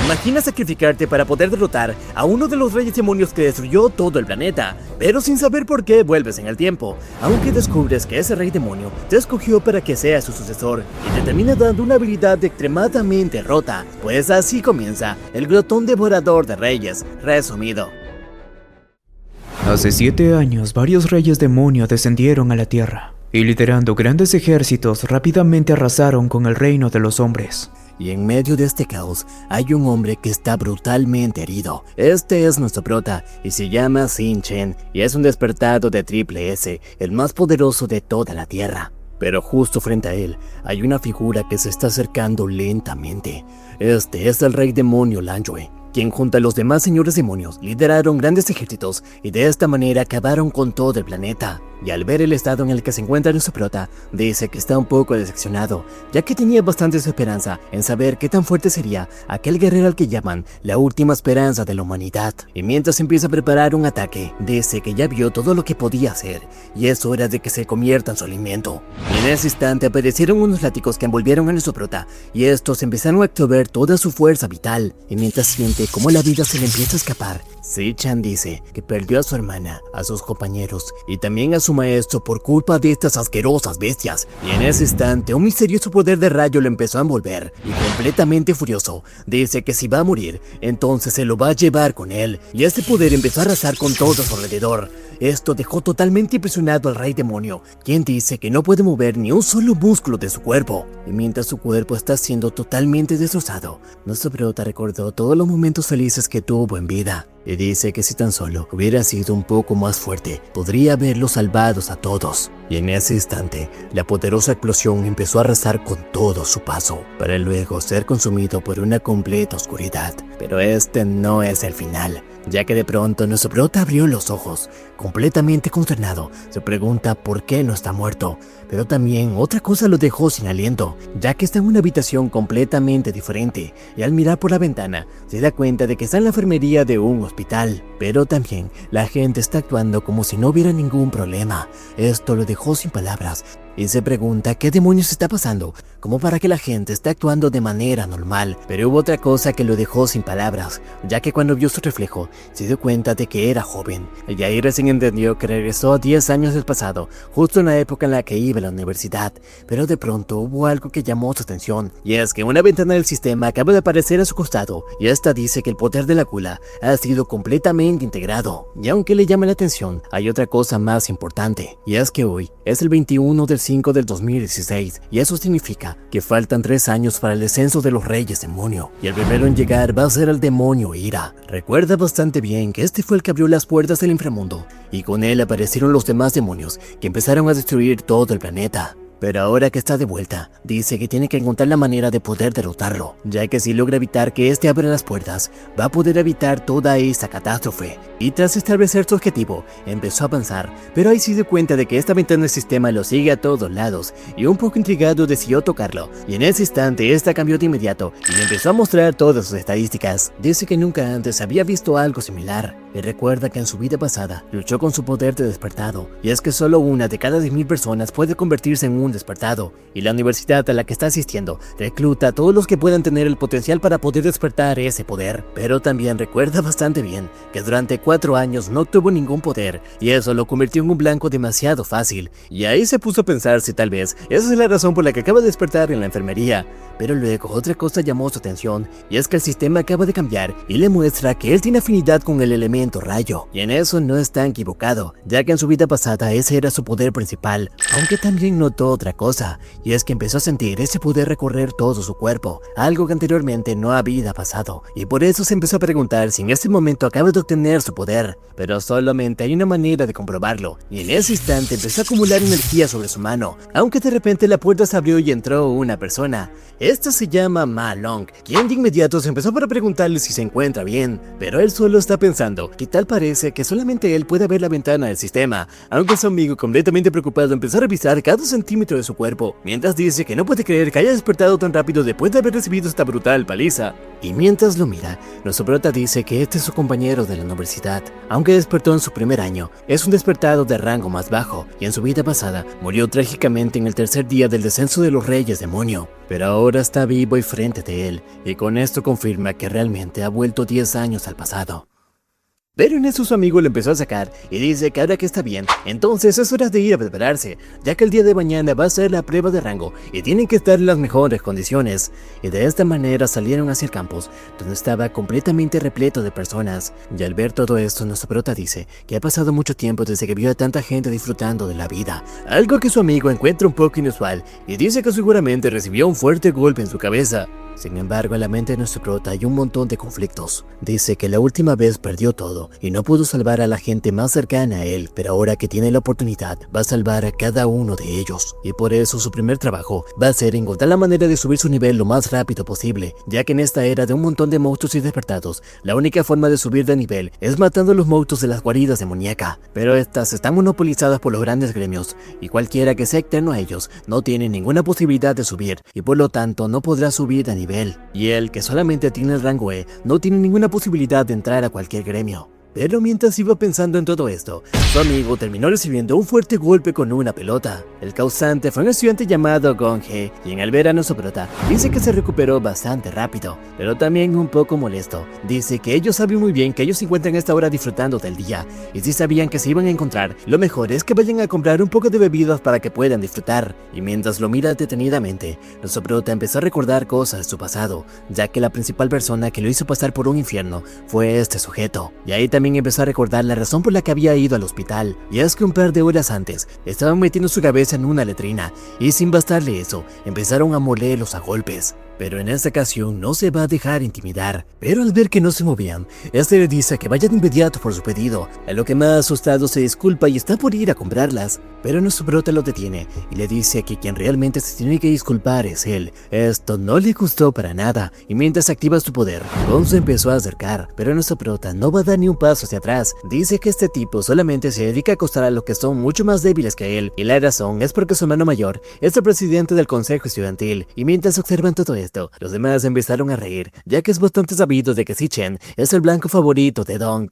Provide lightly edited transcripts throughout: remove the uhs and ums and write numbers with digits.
Imagina sacrificarte para poder derrotar a uno de los reyes demonios que destruyó todo el planeta, pero sin saber por qué vuelves en el tiempo, aunque descubres que ese rey demonio te escogió para que seas su sucesor y te termina dando una habilidad extremadamente rota, pues así comienza el glotón devorador de reyes, resumido. Hace 7 años, varios reyes demonios descendieron a la Tierra, y liderando grandes ejércitos rápidamente arrasaron con el reino de los hombres. Y en medio de este caos hay un hombre que está brutalmente herido. Este es nuestro prota y se llama Xin Chen y es un despertado de Triple S, el más poderoso de toda la Tierra. Pero justo frente a él hay una figura que se está acercando lentamente. Este es el rey demonio Lan Yue, quien junto a los demás señores demonios lideraron grandes ejércitos y de esta manera acabaron con todo el planeta. Y al ver el estado en el que se encuentra nuestro prota, dice que está un poco decepcionado, ya que tenía bastante esperanza en saber qué tan fuerte sería aquel guerrero al que llaman la última esperanza de la humanidad. Y mientras empieza a preparar un ataque, dice que ya vio todo lo que podía hacer, y es hora de que se convierta en su alimento. Y en ese instante aparecieron unos látigos que envolvieron a nuestro prota, y estos empezaron a absorber toda su fuerza vital, y mientras siente cómo la vida se le empieza a escapar, Xin Chen dice que perdió a su hermana, a sus compañeros y también a su maestro por culpa de estas asquerosas bestias. Y en ese instante un misterioso poder de rayo lo empezó a envolver y completamente furioso dice que si va a morir, entonces se lo va a llevar con él. Y este poder empezó a arrasar con todo a su alrededor. Esto dejó totalmente impresionado al rey demonio, quien dice que no puede mover ni un solo músculo de su cuerpo. Y mientras su cuerpo está siendo totalmente destrozado, nuestro prota recordó todos los momentos felices que tuvo en vida. Y dice que si tan solo hubiera sido un poco más fuerte, podría haberlos salvados a todos. Y en ese instante, la poderosa explosión empezó a arrasar con todo su paso, para luego ser consumido por una completa oscuridad. Pero este no es el final, ya que de pronto nuestro prota abrió los ojos, completamente consternado. Se pregunta por qué no está muerto, pero también otra cosa lo dejó sin aliento, ya que está en una habitación completamente diferente, y al mirar por la ventana, se da cuenta de que está en la enfermería de un hospital. Pero también la gente está actuando como si no hubiera ningún problema. Esto lo dejó sin palabras y se pregunta qué demonios está pasando, como para que la gente esté actuando de manera normal. Pero hubo otra cosa que lo dejó sin palabras, ya que cuando vio su reflejo, se dio cuenta de que era joven. Y ahí recién entendió que regresó 10 años del pasado, justo en la época en la que iba a la universidad. Pero de pronto hubo algo que llamó su atención, y es que una ventana del sistema acaba de aparecer a su costado, y esta dice que el poder de la gula ha sido completamente integrado. Y aunque le llama la atención, hay otra cosa más importante, y es que hoy es el 21 del 5 del 2016, y eso significa que faltan 3 años para el descenso de los reyes demonio, y el primero en llegar va a ser el demonio Ira. Recuerda bastante bien que este fue el que abrió las puertas del inframundo, y con él aparecieron los demás demonios que empezaron a destruir todo el planeta. Pero ahora que está de vuelta, dice que tiene que encontrar la manera de poder derrotarlo, ya que si logra evitar que este abra las puertas, va a poder evitar toda esta catástrofe. Y tras establecer su objetivo, empezó a avanzar, pero ahí se dio cuenta de que esta ventana del sistema lo sigue a todos lados, y un poco intrigado decidió tocarlo, y en ese instante esta cambió de inmediato, y empezó a mostrar todas sus estadísticas. Dice que nunca antes había visto algo similar, y recuerda que en su vida pasada luchó con su poder de despertado, y es que solo una de cada 10.000 personas puede convertirse en un despertado, y la universidad a la que está asistiendo recluta a todos los que puedan tener el potencial para poder despertar ese poder. Pero también recuerda bastante bien que durante 4 años no tuvo ningún poder, y eso lo convirtió en un blanco demasiado fácil, y ahí se puso a pensar si tal vez esa es la razón por la que acaba de despertar en la enfermería. Pero luego otra cosa llamó su atención, y es que el sistema acaba de cambiar y le muestra que él tiene afinidad con el elemento rayo, y en eso no está equivocado, ya que en su vida pasada ese era su poder principal, aunque también notó otra cosa, y es que empezó a sentir ese poder recorrer todo su cuerpo, algo que anteriormente no había pasado, y por eso se empezó a preguntar si en este momento acaba de obtener su poder, pero solamente hay una manera de comprobarlo, y en ese instante empezó a acumular energía sobre su mano, aunque de repente la puerta se abrió y entró una persona. Esta se llama Ma Long, quien de inmediato se empezó para preguntarle si se encuentra bien, pero él solo está pensando que tal parece que solamente él puede ver la ventana del sistema, aunque su amigo completamente preocupado empezó a revisar cada centímetro diámetro de su cuerpo, mientras dice que no puede creer que haya despertado tan rápido después de haber recibido esta brutal paliza. Y mientras lo mira, nuestro prota dice que este es su compañero de la universidad. Aunque despertó en su primer año, es un despertado de rango más bajo, y en su vida pasada murió trágicamente en el tercer día del descenso de los Reyes Demonio. Pero ahora está vivo y frente de él, y con esto confirma que realmente ha vuelto 10 años al pasado. Pero en eso su amigo lo empezó a sacar y dice que ahora que está bien, entonces es hora de ir a prepararse, ya que el día de mañana va a ser la prueba de rango y tienen que estar en las mejores condiciones. Y de esta manera salieron hacia el campus, donde estaba completamente repleto de personas. Y al ver todo esto, nuestro prota dice que ha pasado mucho tiempo desde que vio a tanta gente disfrutando de la vida, algo que su amigo encuentra un poco inusual y dice que seguramente recibió un fuerte golpe en su cabeza. Sin embargo, en la mente de nuestro prota hay un montón de conflictos. Dice que la última vez perdió todo y no pudo salvar a la gente más cercana a él, pero ahora que tiene la oportunidad, va a salvar a cada uno de ellos. Y por eso su primer trabajo va a ser encontrar la manera de subir su nivel lo más rápido posible, ya que en esta era de un montón de monstruos y despertados, la única forma de subir de nivel es matando a los monstruos de las guaridas demoníacas. Pero estas están monopolizadas por los grandes gremios, y cualquiera que sea externo a ellos no tiene ninguna posibilidad de subir, y por lo tanto no podrá subir de nivel. Y él, que solamente tiene el rango E, no tiene ninguna posibilidad de entrar a cualquier gremio. Pero mientras iba pensando en todo esto, su amigo terminó recibiendo un fuerte golpe con una pelota. El causante fue un estudiante llamado Gong-hee, quien al ver a nuestro prota dice que se recuperó bastante rápido, pero también un poco molesto. Dice que ellos saben muy bien que ellos se encuentran a esta hora disfrutando del día, y si sabían que se iban a encontrar, lo mejor es que vayan a comprar un poco de bebidas para que puedan disfrutar. Y mientras lo mira detenidamente, nuestro prota empezó a recordar cosas de su pasado, ya que la principal persona que lo hizo pasar por un infierno fue este sujeto. Y ahí también empezó a recordar la razón por la que había ido al hospital, y es que un par de horas antes estaban metiendo su cabeza en una letrina, y sin bastarle eso, empezaron a molerlos a golpes. Pero en esta ocasión no se va a dejar intimidar, pero al ver que no se movían, este le dice que vaya de inmediato por su pedido, a lo que más asustado se disculpa y está por ir a comprarlas. Pero nuestro prota lo detiene y le dice que quien realmente se tiene que disculpar es él. Esto no le gustó para nada, y mientras activa su poder, Gon se empezó a acercar, pero nuestro prota no va a dar ni un paso hacia atrás. Dice que este tipo solamente se dedica a acosar a los que son mucho más débiles que él, y la razón es porque su hermano mayor es el presidente del consejo estudiantil. Y mientras observan todo esto, los demás empezaron a reír, ya que es bastante sabido de que Si-chen es el blanco favorito de Dong.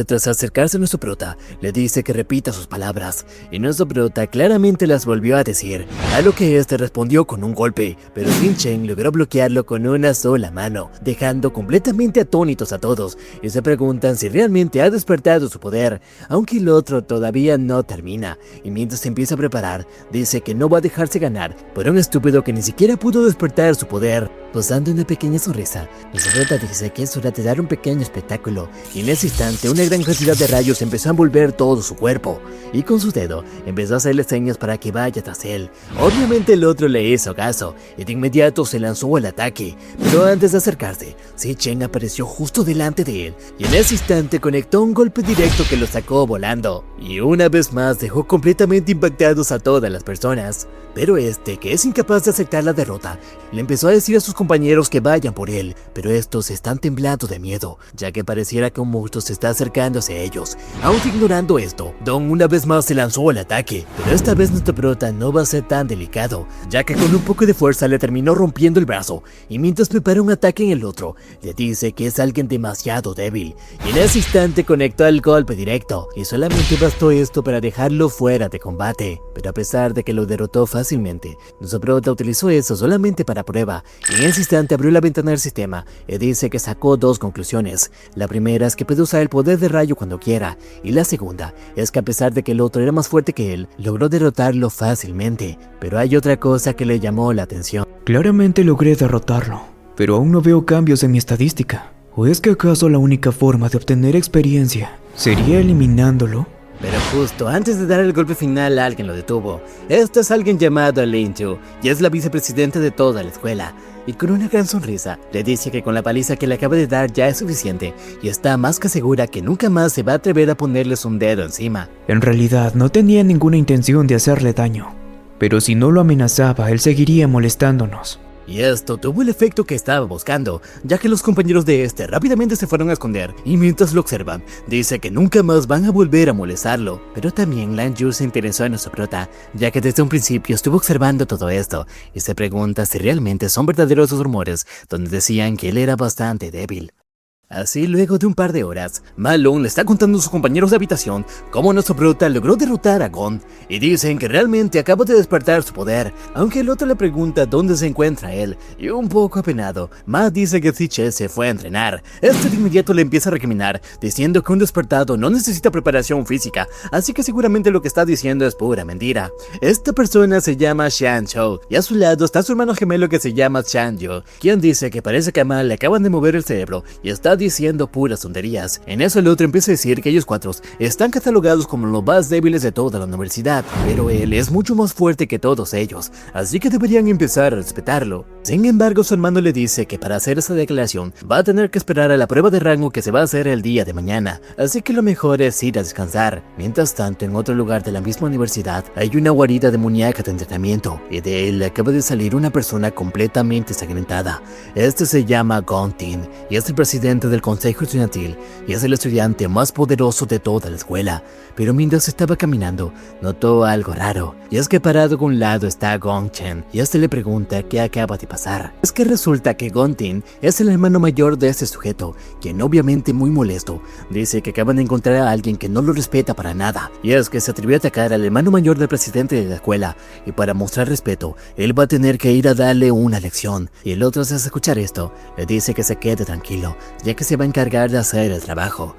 Tras acercarse a nuestro prota, le dice que repita sus palabras, y nuestro prota claramente las volvió a decir, a lo que este respondió con un golpe, pero Si-chen logró bloquearlo con una sola mano, dejando completamente atónitos a todos, y se preguntan si realmente ha despertado su poder, aunque el otro todavía no termina, y mientras se empieza a preparar, dice que no va a dejarse ganar por un estúpido que ni siquiera pudo despertar su poder. Posando una pequeña sonrisa, nuestro prota dice que es hora de dar un pequeño espectáculo, y en ese instante una gran cantidad de rayos empezó a envolver todo su cuerpo, y con su dedo empezó a hacerle señas para que vaya tras él. Obviamente el otro le hizo caso, y de inmediato se lanzó al ataque, pero antes de acercarse, Si-chen apareció justo delante de él, y en ese instante conectó un golpe directo que lo sacó volando, y una vez más dejó completamente impactados a todas las personas. Pero este, que es incapaz de aceptar la derrota, le empezó a decir a sus compañeros que vayan por él, pero estos están temblando de miedo, ya que pareciera que un monstruo se está acercando hacia ellos. Aunque ignorando esto, Dong una vez más se lanzó al ataque, pero esta vez nuestro prota no va a ser tan delicado, ya que con un poco de fuerza le terminó rompiendo el brazo, y mientras prepara un ataque en el otro, le dice que es alguien demasiado débil, y en ese instante conectó el golpe directo, y solamente bastó esto para dejarlo fuera de combate. Pero a pesar de que lo derrotó fácilmente, nuestro prota utilizó eso solamente para prueba, y en ese instante abrió la ventana del sistema y dice que sacó dos conclusiones. La primera es que puede usar el poder de rayo cuando quiera, y la segunda es que a pesar de que el otro era más fuerte que él, logró derrotarlo fácilmente. Pero hay otra cosa que le llamó la atención. Claramente logré derrotarlo, pero aún no veo cambios en mi estadística. ¿O es que acaso la única forma de obtener experiencia sería eliminándolo? Pero justo antes de dar el golpe final, alguien lo detuvo. Esto es alguien llamado Lin Chu, y es la vicepresidenta de toda la escuela. Y con una gran sonrisa, le dice que con la paliza que le acaba de dar ya es suficiente, y está más que segura que nunca más se va a atrever a ponerles un dedo encima. En realidad no tenía ninguna intención de hacerle daño, pero si no lo amenazaba, él seguiría molestándonos. Y esto tuvo el efecto que estaba buscando, ya que los compañeros de este rápidamente se fueron a esconder, y mientras lo observan, dice que nunca más van a volver a molestarlo. Pero también Lan Yu se interesó en nuestro prota, ya que desde un principio estuvo observando todo esto, y se pregunta si realmente son verdaderos los rumores, donde decían que él era bastante débil. Así, luego de un par de horas, Malone le está contando a sus compañeros de habitación cómo nuestro prota logró derrotar a Gon, y dicen que realmente acaba de despertar su poder, aunque el otro le pregunta dónde se encuentra él, y un poco apenado, Matt dice que Ziche se fue a entrenar. Este de inmediato le empieza a recriminar, diciendo que un despertado no necesita preparación física, así que seguramente lo que está diciendo es pura mentira. Esta persona se llama Shan Chou, y a su lado está su hermano gemelo que se llama Shan Yu, quien dice que parece que a Mal le acaban de mover el cerebro, y está diciendo puras tonterías. En eso el otro empieza a decir que ellos cuatro están catalogados como los más débiles de toda la universidad, pero él es mucho más fuerte que todos ellos, así que deberían empezar a respetarlo. Sin embargo, su hermano le dice que para hacer esa declaración va a tener que esperar a la prueba de rango que se va a hacer el día de mañana, así que lo mejor es ir a descansar. Mientras tanto, en otro lugar de la misma universidad hay una guarida demoníaca de entrenamiento, y de él acaba de salir una persona completamente ensangrentada. Este se llama Gon Tin, y es el presidente del consejo estudiantil, y es el estudiante más poderoso de toda la escuela. Pero mientras estaba caminando, notó algo raro, y es que parado a un lado está Gong Chen, y este le pregunta qué acaba de pasar. Es que resulta que Gon Tin es el hermano mayor de este sujeto, quien obviamente muy molesto, dice que acaban de encontrar a alguien que no lo respeta para nada, y es que se atrevió a atacar al hermano mayor del presidente de la escuela, y para mostrar respeto, él va a tener que ir a darle una lección. Y el otro, tras escuchar esto, le dice que se quede tranquilo, ya que se va a encargar de hacer el trabajo.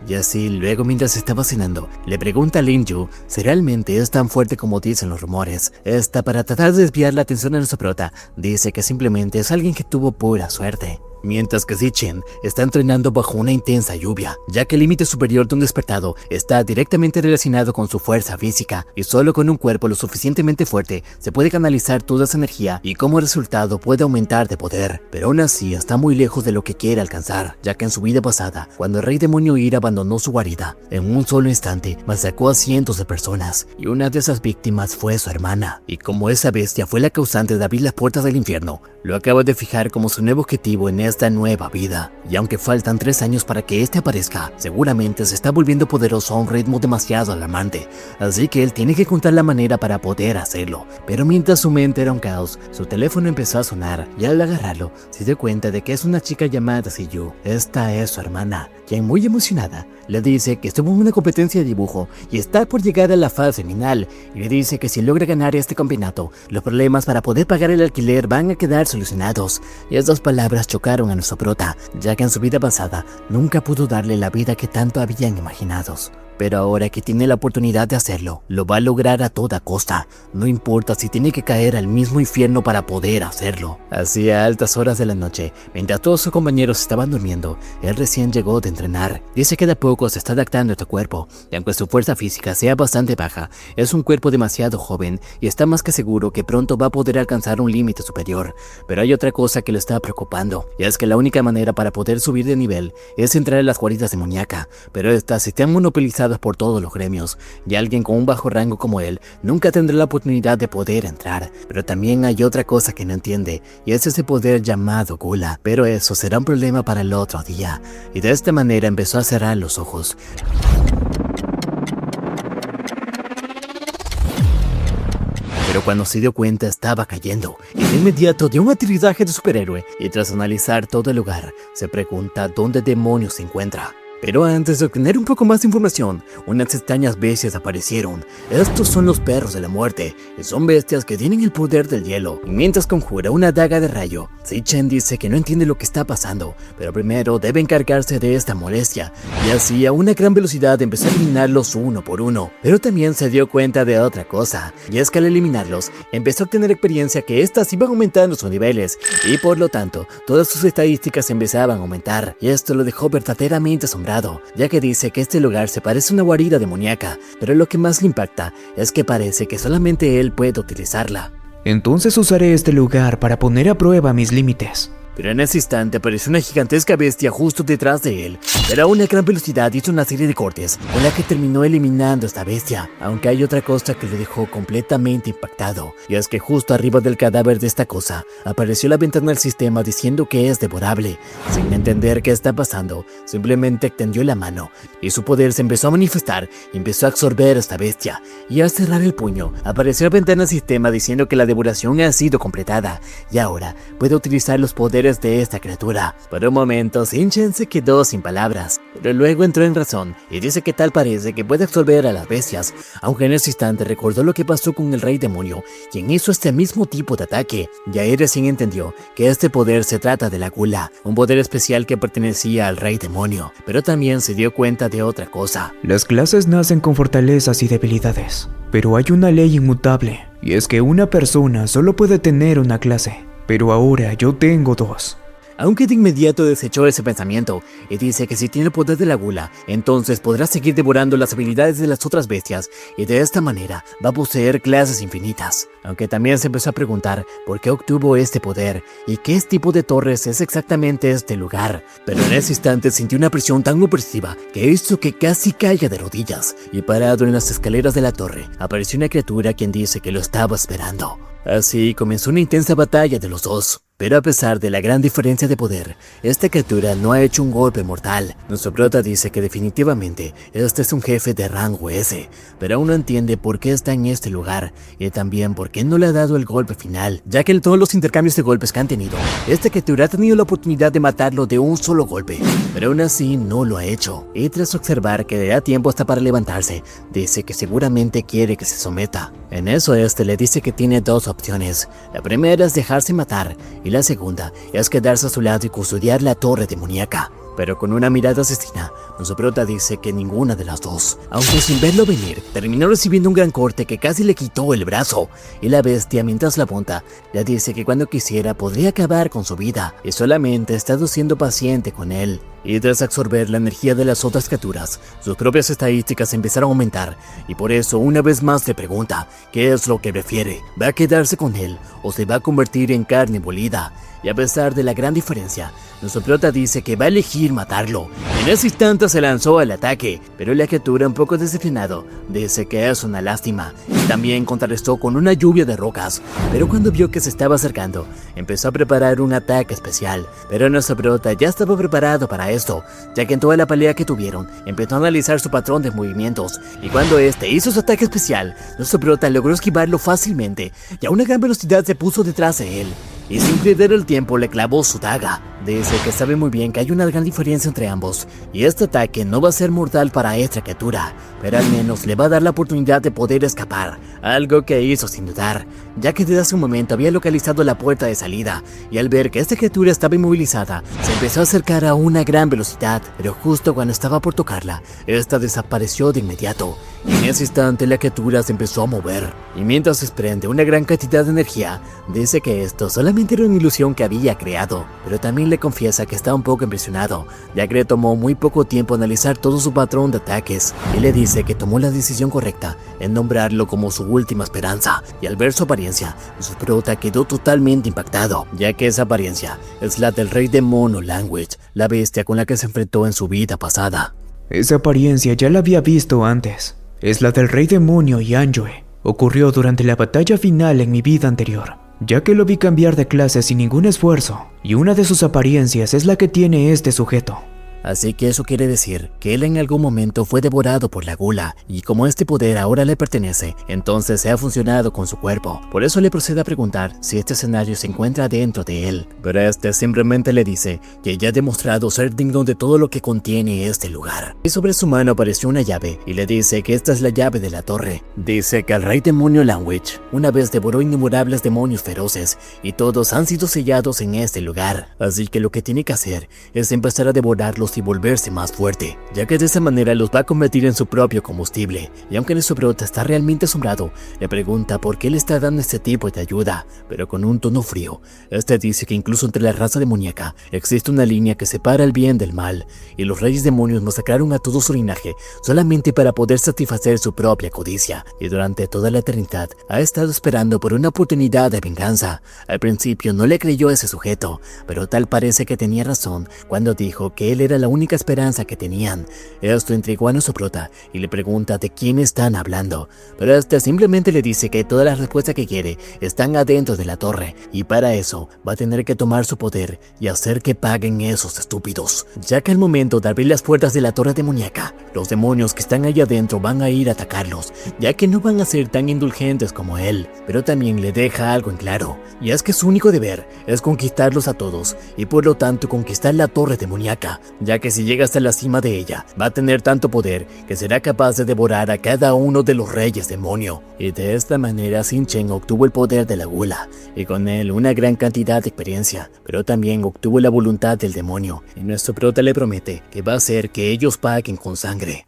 Y así, luego mientras estaba cenando, le pregunta a Lin Yu si realmente es tan fuerte como dicen los rumores. Esta, para tratar de desviar la atención de nuestro prota, dice que simplemente es alguien que tuvo pura suerte. Mientras que Zichen está entrenando bajo una intensa lluvia, ya que el límite superior de un despertado está directamente relacionado con su fuerza física, y solo con un cuerpo lo suficientemente fuerte se puede canalizar toda esa energía y como resultado puede aumentar de poder, pero aún así está muy lejos de lo que quiere alcanzar, ya que en su vida pasada, cuando el rey demonio Ir abandonó su guarida, en un solo instante masacró a cientos de personas, y una de esas víctimas fue su hermana, y como esa bestia fue la causante de abrir las puertas del infierno, lo acaba de fijar como su nuevo objetivo en esta nueva vida. Y aunque faltan 3 años para que este aparezca, seguramente se está volviendo poderoso a un ritmo demasiado alarmante, así que él tiene que encontrar la manera para poder hacerlo. Pero mientras su mente era un caos, su teléfono empezó a sonar, y al agarrarlo, se dio cuenta de que es una chica llamada Ziyu. Esta es su hermana, quien muy emocionada le dice que estuvo en una competencia de dibujo y está por llegar a la fase final, y le dice que si logra ganar este campeonato, los problemas para poder pagar el alquiler van a quedar solucionados. Y esas palabras chocaron a nuestro prota, ya que en su vida pasada nunca pudo darle la vida que tanto habían imaginado. Pero ahora que tiene la oportunidad de hacerlo, lo va a lograr a toda costa, no importa si tiene que caer al mismo infierno para poder hacerlo. Así, a altas horas de la noche, mientras todos sus compañeros estaban durmiendo, él recién llegó de entrenar. Dice que de a poco se está adaptando a este cuerpo, y aunque su fuerza física sea bastante baja, es un cuerpo demasiado joven y está más que seguro que pronto va a poder alcanzar un límite superior. Pero hay otra cosa que lo está preocupando, y es que la única manera para poder subir de nivel es entrar a las guaridas demoníacas, pero estas están monopolizadas por todos los gremios, y alguien con un bajo rango como él nunca tendrá la oportunidad de poder entrar. Pero también hay otra cosa que no entiende, y es ese poder llamado Gula, pero eso será un problema para el otro día. Y de esta manera empezó a cerrar los ojos. Pero cuando se dio cuenta estaba cayendo, y de inmediato dio un aterrizaje de superhéroe, y tras analizar todo el lugar, se pregunta dónde demonios se encuentra. Pero antes de obtener un poco más de información, unas extrañas bestias aparecieron. Estos son los perros de la muerte, y son bestias que tienen el poder del hielo. Y mientras conjura una daga de rayo, Zichen dice que no entiende lo que está pasando, pero primero debe encargarse de esta molestia, y así a una gran velocidad empezó a eliminarlos uno por uno. Pero también se dio cuenta de otra cosa, y es que al eliminarlos, empezó a obtener experiencia que estas iban aumentando sus niveles, y por lo tanto, todas sus estadísticas empezaban a aumentar, y esto lo dejó verdaderamente asombrado, ya que dice que este lugar se parece a una guarida demoníaca, pero lo que más le impacta es que parece que solamente él puede utilizarla. Entonces usaré este lugar para poner a prueba mis límites. Pero en ese instante apareció una gigantesca bestia justo detrás de él. Pero a una gran velocidad hizo una serie de cortes, con la que terminó eliminando a esta bestia. Aunque hay otra cosa que le dejó completamente impactado, y es que justo arriba del cadáver de esta cosa, apareció la ventana del sistema diciendo que es devorable. Sin entender qué está pasando, simplemente extendió la mano, y su poder se empezó a manifestar y empezó a absorber a esta bestia. Y al cerrar el puño, apareció la ventana del sistema diciendo que la devoración ha sido completada, y ahora puede utilizar los poderes de esta criatura. Por un momento, Shin-Chen se quedó sin palabras, pero luego entró en razón y dice que tal parece que puede absorber a las bestias, aunque en ese instante recordó lo que pasó con el Rey Demonio, quien hizo este mismo tipo de ataque, y ahí recién entendió que este poder se trata de la gula, un poder especial que pertenecía al Rey Demonio, pero también se dio cuenta de otra cosa. Las clases nacen con fortalezas y debilidades, pero hay una ley inmutable, y es que una persona solo puede tener una clase, pero ahora yo tengo dos. Aunque de inmediato desechó ese pensamiento y dice que si tiene el poder de la gula, entonces podrá seguir devorando las habilidades de las otras bestias y de esta manera va a poseer clases infinitas. Aunque también se empezó a preguntar por qué obtuvo este poder y qué tipo de torres es exactamente este lugar. Pero en ese instante sintió una presión tan opresiva que hizo que casi caiga de rodillas, y parado en las escaleras de la torre apareció una criatura quien dice que lo estaba esperando. Así comenzó una intensa batalla de los dos. Pero a pesar de la gran diferencia de poder, esta criatura no ha hecho un golpe mortal. Nuestro prota dice que definitivamente este es un jefe de rango S, pero aún no entiende por qué está en este lugar y también por qué no le ha dado el golpe final, ya que en todos los intercambios de golpes que han tenido, esta criatura ha tenido la oportunidad de matarlo de un solo golpe, pero aún así no lo ha hecho. Y tras observar que le da tiempo hasta para levantarse, dice que seguramente quiere que se someta. En eso este le dice que tiene dos opciones. La primera es dejarse matar, y la segunda es quedarse a su lado y custodiar la torre demoníaca. Pero con una mirada asesina, nuestro prota dice que ninguna de las dos. Aunque sin verlo venir, terminó recibiendo un gran corte que casi le quitó el brazo. Y la bestia, mientras la apunta, le dice que cuando quisiera podría acabar con su vida, y solamente ha estado siendo paciente con él. Y tras absorber la energía de las otras criaturas, sus propias estadísticas empezaron a aumentar, y por eso una vez más le pregunta qué es lo que prefiere, ¿va a quedarse con él o se va a convertir en carne molida? Y a pesar de la gran diferencia, nuestro prota dice que va a elegir matarlo. En ese instante se lanzó al ataque, pero la criatura, un poco decepcionado, dice que es una lástima, y también contrarrestó con una lluvia de rocas. Pero cuando vio que se estaba acercando, empezó a preparar un ataque especial, pero nuestro prota ya estaba preparado para esto, ya que en toda la pelea que tuvieron, empezó a analizar su patrón de movimientos, y cuando este hizo su ataque especial, nuestro prota logró esquivarlo fácilmente, y a una gran velocidad se puso detrás de él, y sin perder el tiempo le clavó su daga. Dice que sabe muy bien que hay una gran diferencia entre ambos, y este ataque no va a ser mortal para esta criatura, pero al menos le va a dar la oportunidad de poder escapar, algo que hizo sin dudar, ya que desde hace un momento había localizado la puerta de salida, y al ver que esta criatura estaba inmovilizada, se empezó a acercar a una gran velocidad, pero justo cuando estaba por tocarla, esta desapareció de inmediato, y en ese instante la criatura se empezó a mover, y mientras desprende una gran cantidad de energía, dice que esto solamente era una ilusión que había creado, pero también le confiesa que está un poco impresionado, ya que le tomó muy poco tiempo analizar todo su patrón de ataques, y le dice que tomó la decisión correcta en nombrarlo como su última esperanza, y al ver su apariencia, su prota quedó totalmente impactado, ya que esa apariencia es la del Rey Demonio Language, la bestia con la que se enfrentó en su vida pasada. Esa apariencia ya la había visto antes, es la del Rey Demonio y Anjoe. Ocurrió durante la batalla final en mi vida anterior, ya que lo vi cambiar de clase sin ningún esfuerzo, y una de sus apariencias es la que tiene este sujeto. Así que eso quiere decir que él en algún momento fue devorado por la gula, y como este poder ahora le pertenece, entonces se ha funcionado con su cuerpo. Por eso le procede a preguntar si este escenario se encuentra dentro de él, pero este simplemente le dice que ya ha demostrado ser digno de todo lo que contiene este lugar. Y sobre su mano apareció una llave, y le dice que esta es la llave de la torre. Dice que el Rey Demonio Language una vez devoró innumerables demonios feroces, y todos han sido sellados en este lugar, así que lo que tiene que hacer es empezar a devorarlos y volverse más fuerte, ya que de esa manera los va a convertir en su propio combustible. Y aunque nuestro prota está realmente asombrado, le pregunta por qué le está dando este tipo de ayuda, pero con un tono frío. Este dice que incluso entre la raza demoníaca existe una línea que separa el bien del mal, y los reyes demonios masacraron a todo su linaje solamente para poder satisfacer su propia codicia, y durante toda la eternidad ha estado esperando por una oportunidad de venganza. Al principio no le creyó a ese sujeto, pero tal parece que tenía razón cuando dijo que él era la única esperanza que tenían. Esto intrigó a nuestro prota y le pregunta de quién están hablando, pero este simplemente le dice que todas las respuestas que quiere están adentro de la torre, y para eso va a tener que tomar su poder y hacer que paguen esos estúpidos, ya que al momento de abrir las puertas de la torre demoníaca, los demonios que están allá adentro van a ir a atacarlos, ya que no van a ser tan indulgentes como él. Pero también le deja algo en claro, y es que su único deber es conquistarlos a todos, y por lo tanto conquistar la torre demoníaca, ya que si llega hasta la cima de ella, va a tener tanto poder que será capaz de devorar a cada uno de los reyes demonio. Y de esta manera Shin Chen obtuvo el poder de la gula, y con él una gran cantidad de experiencia, pero también obtuvo la voluntad del demonio, y nuestro prota le promete que va a hacer que ellos paguen con sangre.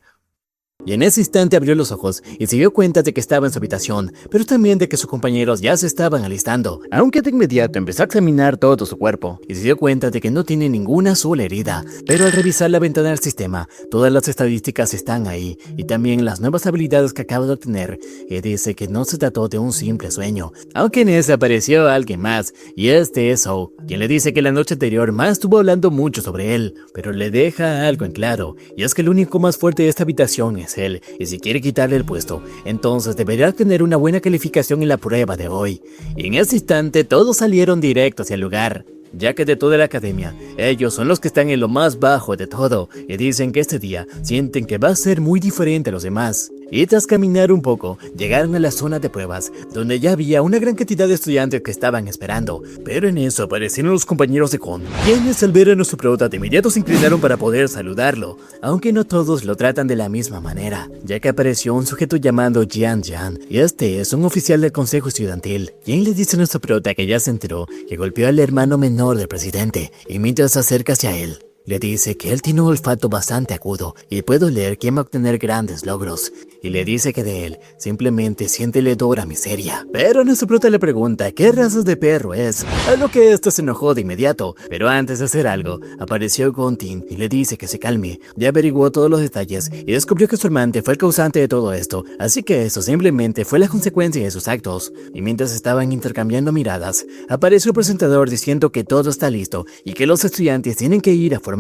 Y en ese instante abrió los ojos y se dio cuenta de que estaba en su habitación, pero también de que sus compañeros ya se estaban alistando, aunque de inmediato empezó a examinar todo su cuerpo y se dio cuenta de que no tiene ninguna sola herida. Pero al revisar la ventana del sistema, todas las estadísticas están ahí y también las nuevas habilidades que acaba de obtener, y dice que no se trató de un simple sueño, aunque en ese apareció alguien más, y este es Zhou, quien le dice que la noche anterior Ma estuvo hablando mucho sobre él, pero le deja algo en claro, y es que el único más fuerte de esta habitación es él, y si quiere quitarle el puesto, entonces deberá tener una buena calificación en la prueba de hoy. Y en ese instante todos salieron directo hacia el lugar, ya que de toda la academia, ellos son los que están en lo más bajo de todo, y dicen que este día sienten que va a ser muy diferente a los demás. Y tras caminar un poco, llegaron a la zona de pruebas, donde ya había una gran cantidad de estudiantes que estaban esperando. Pero en eso aparecieron los compañeros de Kon, quienes al ver a nuestro prota de inmediato se inclinaron para poder saludarlo, aunque no todos lo tratan de la misma manera, ya que apareció un sujeto llamado Jian Jian, y este es un oficial del consejo estudiantil, quien le dice a nuestro prota que ya se enteró que golpeó al hermano menor del presidente, y mientras se acerca hacia él, le dice que él tiene un olfato bastante agudo y puede oler quién va a obtener grandes logros, y le dice que de él simplemente siente el hedor a miseria. Pero nuestro prota le pregunta qué razas de perro es, a lo que este se enojó de inmediato, pero antes de hacer algo, apareció Gontin y le dice que se calme. Ya averiguó todos los detalles y descubrió que su amante fue el causante de todo esto, así que eso simplemente fue la consecuencia de sus actos. Y mientras estaban intercambiando miradas, apareció el presentador diciendo que todo está listo y que los estudiantes tienen que ir a formarse.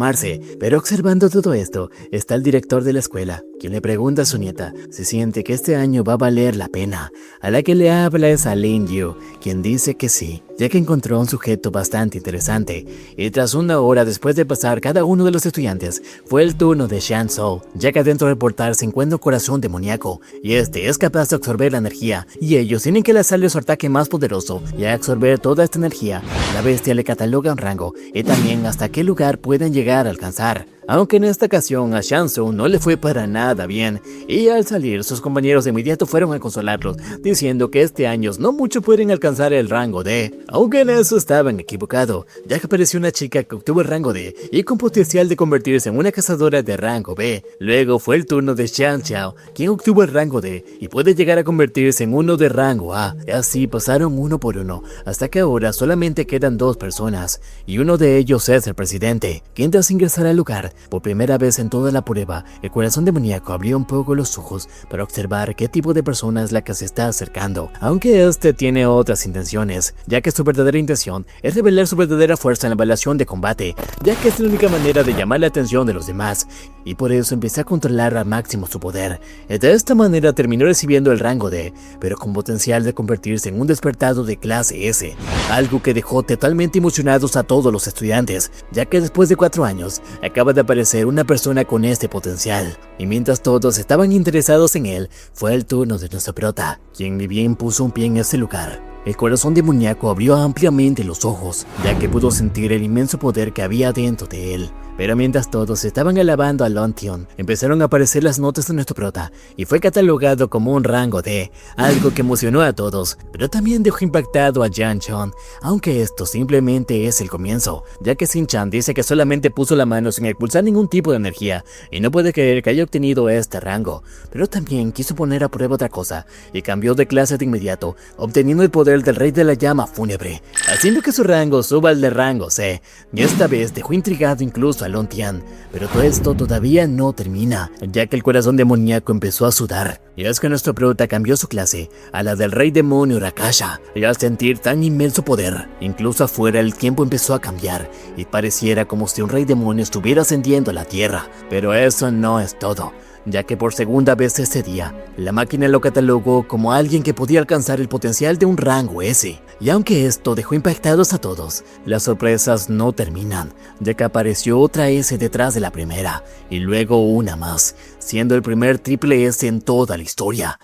Pero observando todo esto, está el director de la escuela, quien le pregunta a su nieta si siente que este año va a valer la pena. A la que le habla es a Lin Yu, quien dice que sí, ya que encontró a un sujeto bastante interesante. Y tras una hora después de pasar cada uno de los estudiantes, fue el turno de Shan Zhou, ya que dentro del portal se encuentra un corazón demoníaco, y este es capaz de absorber la energía, y ellos tienen que lanzarle su ataque más poderoso, y al absorber toda esta energía, la bestia le cataloga un rango, y también hasta qué lugar pueden llegar a alcanzar. Aunque en esta ocasión a Shan Zhou no le fue para nada bien, y al salir sus compañeros de inmediato fueron a consolarlos, diciendo que este año no mucho pueden alcanzar el rango D, aunque en eso estaban equivocados, ya que apareció una chica que obtuvo el rango D y con potencial de convertirse en una cazadora de rango B. Luego fue el turno de Xian Xiao, quien obtuvo el rango D y puede llegar a convertirse en uno de rango A. Y así pasaron uno por uno, hasta que ahora solamente quedan dos personas, y uno de ellos es el presidente, quien tras ingresar al lugar, por primera vez en toda la prueba, el corazón demoníaco abrió un poco los ojos para observar qué tipo de persona es la que se está acercando, aunque este tiene otras intenciones, ya que su verdadera intención es revelar su verdadera fuerza en la evaluación de combate, ya que es la única manera de llamar la atención de los demás, y por eso empieza a controlar al máximo su poder. De esta manera terminó recibiendo el rango D, pero con potencial de convertirse en un despertado de clase S, algo que dejó totalmente emocionados a todos los estudiantes, ya que después de 4 años acaba de aparecer una persona con este potencial. Y mientras todos estaban interesados en él, fue el turno de nuestro prota, quien ni bien puso un pie en ese lugar. El corazón demoníaco abrió ampliamente los ojos, ya que pudo sentir el inmenso poder que había dentro de él. Pero mientras todos estaban alabando a Lontion, empezaron a aparecer las notas de nuestro prota, y fue catalogado como un rango D, algo que emocionó a todos, pero también dejó impactado a Jan-Chon, aunque esto simplemente es el comienzo, ya que Shin-Chan dice que solamente puso la mano sin expulsar ningún tipo de energía, y no puede creer que haya obtenido este rango, pero también quiso poner a prueba otra cosa, y cambió de clase de inmediato, obteniendo el poder del Rey de la Llama Fúnebre, haciendo que su rango suba al de rango C, y esta vez dejó intrigado incluso a Lontian, pero todo esto todavía no termina, ya que el corazón demoníaco empezó a sudar, y es que nuestro prota cambió su clase a la del Rey Demonio Rakasha, y al sentir tan inmenso poder, incluso afuera el tiempo empezó a cambiar, y pareciera como si un Rey Demonio estuviera ascendiendo a la Tierra, pero eso no es todo, ya que por segunda vez ese día, la máquina lo catalogó como alguien que podía alcanzar el potencial de un rango S. Y aunque esto dejó impactados a todos, las sorpresas no terminan, ya que apareció otra S detrás de la primera, y luego una más, siendo el primer triple S en toda la historia.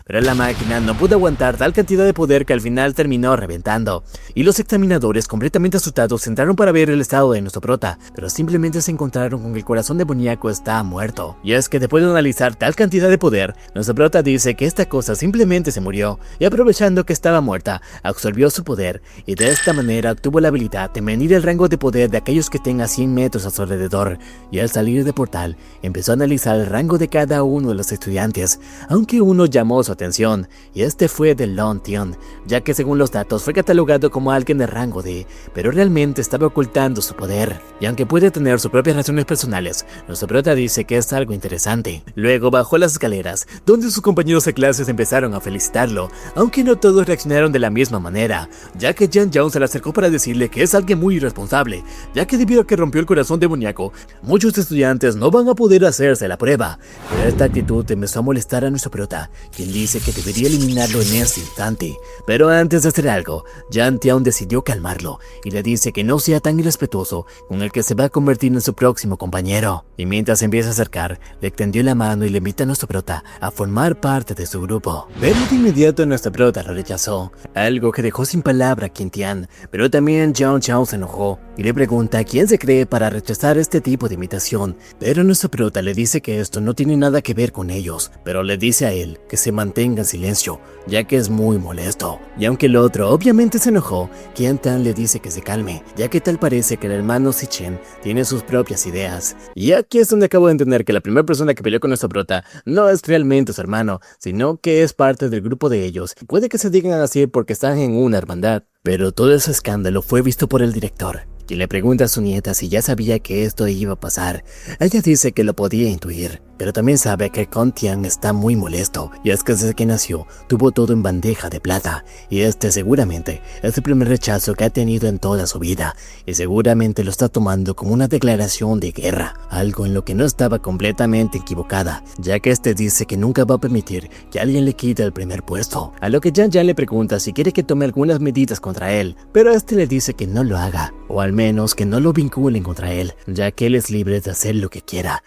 Pero la máquina no pudo aguantar tal cantidad de poder que al final terminó reventando, y los examinadores completamente asustados entraron para ver el estado de nuestro prota, pero simplemente se encontraron con que el corazón demoníaco está muerto. Y es que después de analizar tal cantidad de poder, nuestro prota dice que esta cosa simplemente se murió, y aprovechando que estaba muerta, absorbió su poder, y de esta manera obtuvo la habilidad de medir el rango de poder de aquellos que estén a 100 metros a su alrededor, y al salir del portal, empezó a analizar el rango de cada uno de los estudiantes, aunque uno llamó su atención, y este fue de Lontion, ya que según los datos fue catalogado como alguien de rango D, pero realmente estaba ocultando su poder, y aunque puede tener sus propias razones personales, nuestro prota dice que es algo interesante. Luego bajó las escaleras, donde sus compañeros de clases empezaron a felicitarlo, aunque no todos reaccionaron de la misma manera, ya que Jan Jones se le acercó para decirle que es alguien muy irresponsable, ya que debido a que rompió el corazón demoníaco, muchos estudiantes no van a poder hacerse la prueba, pero esta actitud empezó a molestar a nuestro prota, quien dice que debería eliminarlo en ese instante. Pero antes de hacer algo, Jan Tian decidió calmarlo y le dice que no sea tan irrespetuoso con el que se va a convertir en su próximo compañero. Y mientras se empieza a acercar, le extendió la mano y le invita a nuestro prota a formar parte de su grupo. Pero de inmediato nuestro prota lo rechazó, algo que dejó sin palabra a Quintian, pero también Jan Chao se enojó y le pregunta quién se cree para rechazar este tipo de invitación. Pero nuestro prota le dice que esto no tiene nada que ver con ellos, pero le dice a él que se mantenga en silencio, ya que es muy molesto. Y aunque el otro obviamente se enojó, Qian-Tan le dice que se calme, ya que tal parece que el hermano Si-Chen tiene sus propias ideas. Y aquí es donde acabo de entender que la primera persona que peleó con nuestro prota no es realmente su hermano, sino que es parte del grupo de ellos. Puede que se digan así porque están en una hermandad, pero todo ese escándalo fue visto por el director, quien le pregunta a su nieta si ya sabía que esto iba a pasar. Ella dice que lo podía intuir, pero también sabe que Contian está muy molesto, y es que desde que nació tuvo todo en bandeja de plata, y este seguramente es el primer rechazo que ha tenido en toda su vida, y seguramente lo está tomando como una declaración de guerra, algo en lo que no estaba completamente equivocada, ya que este dice que nunca va a permitir que alguien le quite el primer puesto, a lo que Jan le pregunta si quiere que tome algunas medidas contra él, pero este le dice que no lo haga, o al menos que no lo vinculen contra él, ya que él es libre de hacer lo que quiera.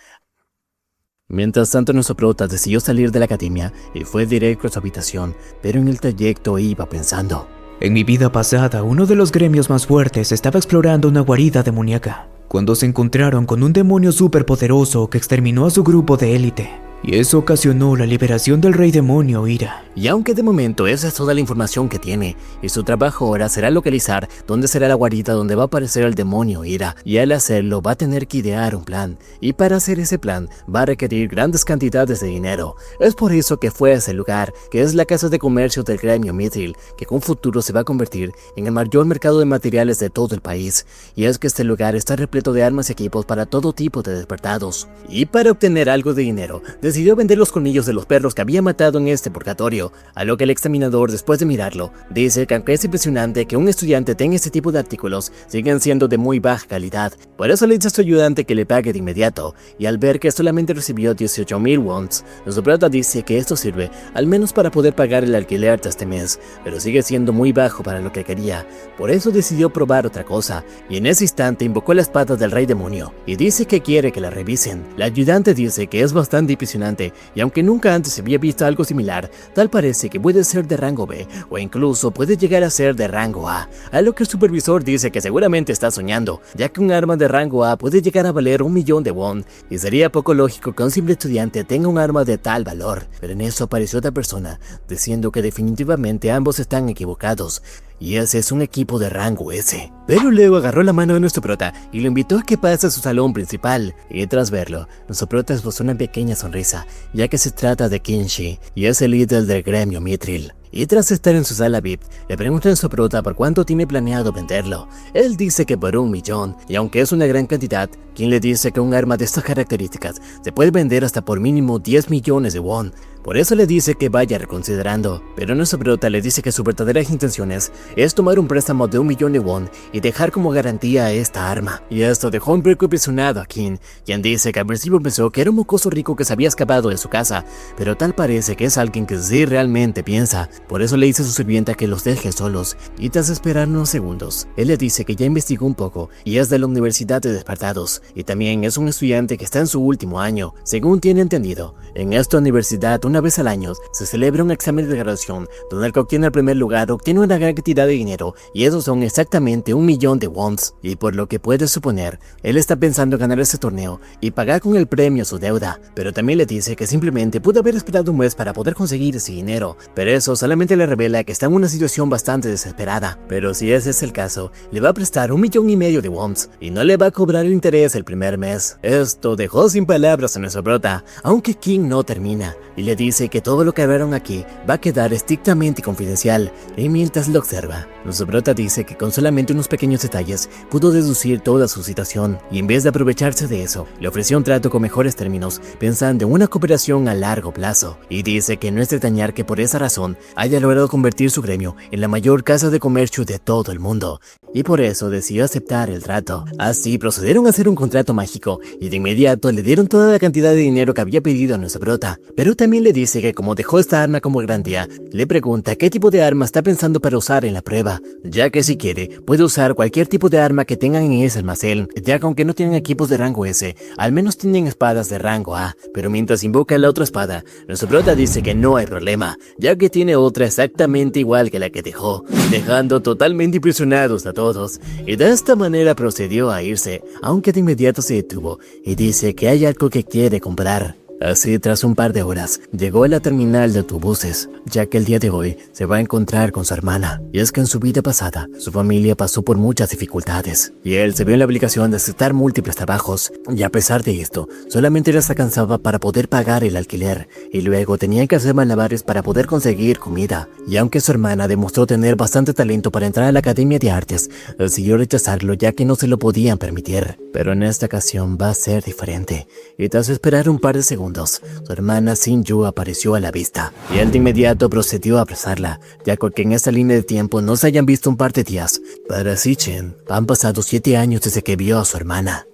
Mientras tanto, nuestro prota decidió salir de la academia y fue directo a su habitación, pero en el trayecto iba pensando: en mi vida pasada, uno de los gremios más fuertes estaba explorando una guarida demoníaca, cuando se encontraron con un demonio superpoderoso que exterminó a su grupo de élite. Y eso ocasionó la liberación del rey demonio Ira. Y aunque de momento esa es toda la información que tiene, y su trabajo ahora será localizar dónde será la guarida donde va a aparecer el demonio Ira, y al hacerlo va a tener que idear un plan, y para hacer ese plan va a requerir grandes cantidades de dinero. Es por eso que fue a ese lugar, que es la casa de comercio del gremio Mithril, que con futuro se va a convertir en el mayor mercado de materiales de todo el país, y es que este lugar está repleto de armas y equipos para todo tipo de despertados. Y para obtener algo de dinero, decidió vender los colmillos de los perros que había matado en este purgatorio, a lo que el examinador, después de mirarlo, dice que aunque es impresionante que un estudiante tenga este tipo de artículos, siguen siendo de muy baja calidad. Por eso le dice a su ayudante que le pague de inmediato, y al ver que solamente recibió 18,000 wons, nuestro prota dice que esto sirve al menos para poder pagar el alquiler de este mes, pero sigue siendo muy bajo para lo que quería. Por eso decidió probar otra cosa, y en ese instante invocó la espada del rey demonio, y dice que quiere que la revisen. La ayudante dice que es bastante impresionante, y aunque nunca antes se había visto algo similar, tal parece que puede ser de rango B, o incluso puede llegar a ser de rango A, a lo que el supervisor dice que seguramente está soñando, ya que un arma de rango A puede llegar a valer 1.000.000 de won, y sería poco lógico que un simple estudiante tenga un arma de tal valor. Pero en eso apareció otra persona, diciendo que definitivamente ambos están equivocados, y ese es un equipo de rango S. Pero luego agarró la mano de nuestro prota y lo invitó a que pase a su salón principal, y tras verlo, nuestro prota esbozó una pequeña sonrisa, ya que se trata de Kinshi, y es el líder del gremio Mithril. Y tras estar en su sala VIP, le preguntan a su prota por cuánto tiene planeado venderlo. Él dice que por 1.000.000, y aunque es una gran cantidad, quien le dice que un arma de estas características se puede vender hasta por mínimo 10 millones de won. Por eso le dice que vaya reconsiderando, pero nuestro prota le dice que sus verdaderas intenciones es tomar un préstamo de 1.000.000 de won y dejar como garantía a esta arma. Y esto dejó un poco impresionado a Kim, quien dice que al principio pensó que era un mocoso rico que se había escapado de su casa, pero tal parece que es alguien que sí realmente piensa. Por eso le dice a su sirvienta que los deje solos, y tras esperar unos segundos, él le dice que ya investigó un poco y es de la Universidad de Despertados, y también es un estudiante que está en su último año. Según tiene entendido, en esta universidad una vez al año se celebra un examen de graduación donde el que obtiene el primer lugar obtiene una gran cantidad de dinero, y esos son exactamente 1.000.000 de wons, y por lo que puedes suponer, él está pensando ganar ese torneo y pagar con el premio su deuda. Pero también le dice que simplemente pudo haber esperado un mes para poder conseguir ese dinero, pero eso solamente le revela que está en una situación bastante desesperada. Pero si ese es el caso, le va a prestar 1,5 millones de wons y no le va a cobrar el interés el primer mes. Esto dejó sin palabras a nuestro prota, aunque King no termina, y le dice que todo lo que hablaron aquí va a quedar estrictamente confidencial, y mientras lo observa, nuestro prota dice que con solamente unos pequeños detalles pudo deducir toda su situación, y en vez de aprovecharse de eso, le ofreció un trato con mejores términos, pensando en una cooperación a largo plazo, y dice que no es de extrañar que por esa razón haya logrado convertir su gremio en la mayor casa de comercio de todo el mundo, y por eso decidió aceptar el trato. Así procedieron a hacer un contrato mágico, y de inmediato le dieron toda la cantidad de dinero que había pedido a nuestro prota, pero también le dice que como dejó esta arma como garantía, le pregunta qué tipo de arma está pensando para usar en la prueba, ya que si quiere, puede usar cualquier tipo de arma que tengan en ese almacén, ya que aunque no tienen equipos de rango S, al menos tienen espadas de rango A. Pero mientras invoca la otra espada, nuestro prota dice que no hay problema, ya que tiene otra exactamente igual que la que dejó, dejando totalmente impresionados a todos, y de esta manera procedió a irse, aunque de inmediato se detuvo y dice que hay algo que quiere comprar. Así, tras un par de horas, llegó a la terminal de autobuses, ya que el día de hoy se va a encontrar con su hermana. Y es que en su vida pasada, su familia pasó por muchas dificultades, y él se vio en la obligación de aceptar múltiples trabajos, y a pesar de esto, solamente les alcanzaba para poder pagar el alquiler, y luego tenían que hacer malabares para poder conseguir comida. Y aunque su hermana demostró tener bastante talento para entrar a la Academia de Artes, decidió rechazarlo ya que no se lo podían permitir. Pero en esta ocasión va a ser diferente, y tras esperar un par de segundos, su hermana Sinju apareció a la vista, y él de inmediato procedió a abrazarla, ya que en esta línea de tiempo no se hayan visto un par de días. Para Sichen, han pasado 7 años desde que vio a su hermana.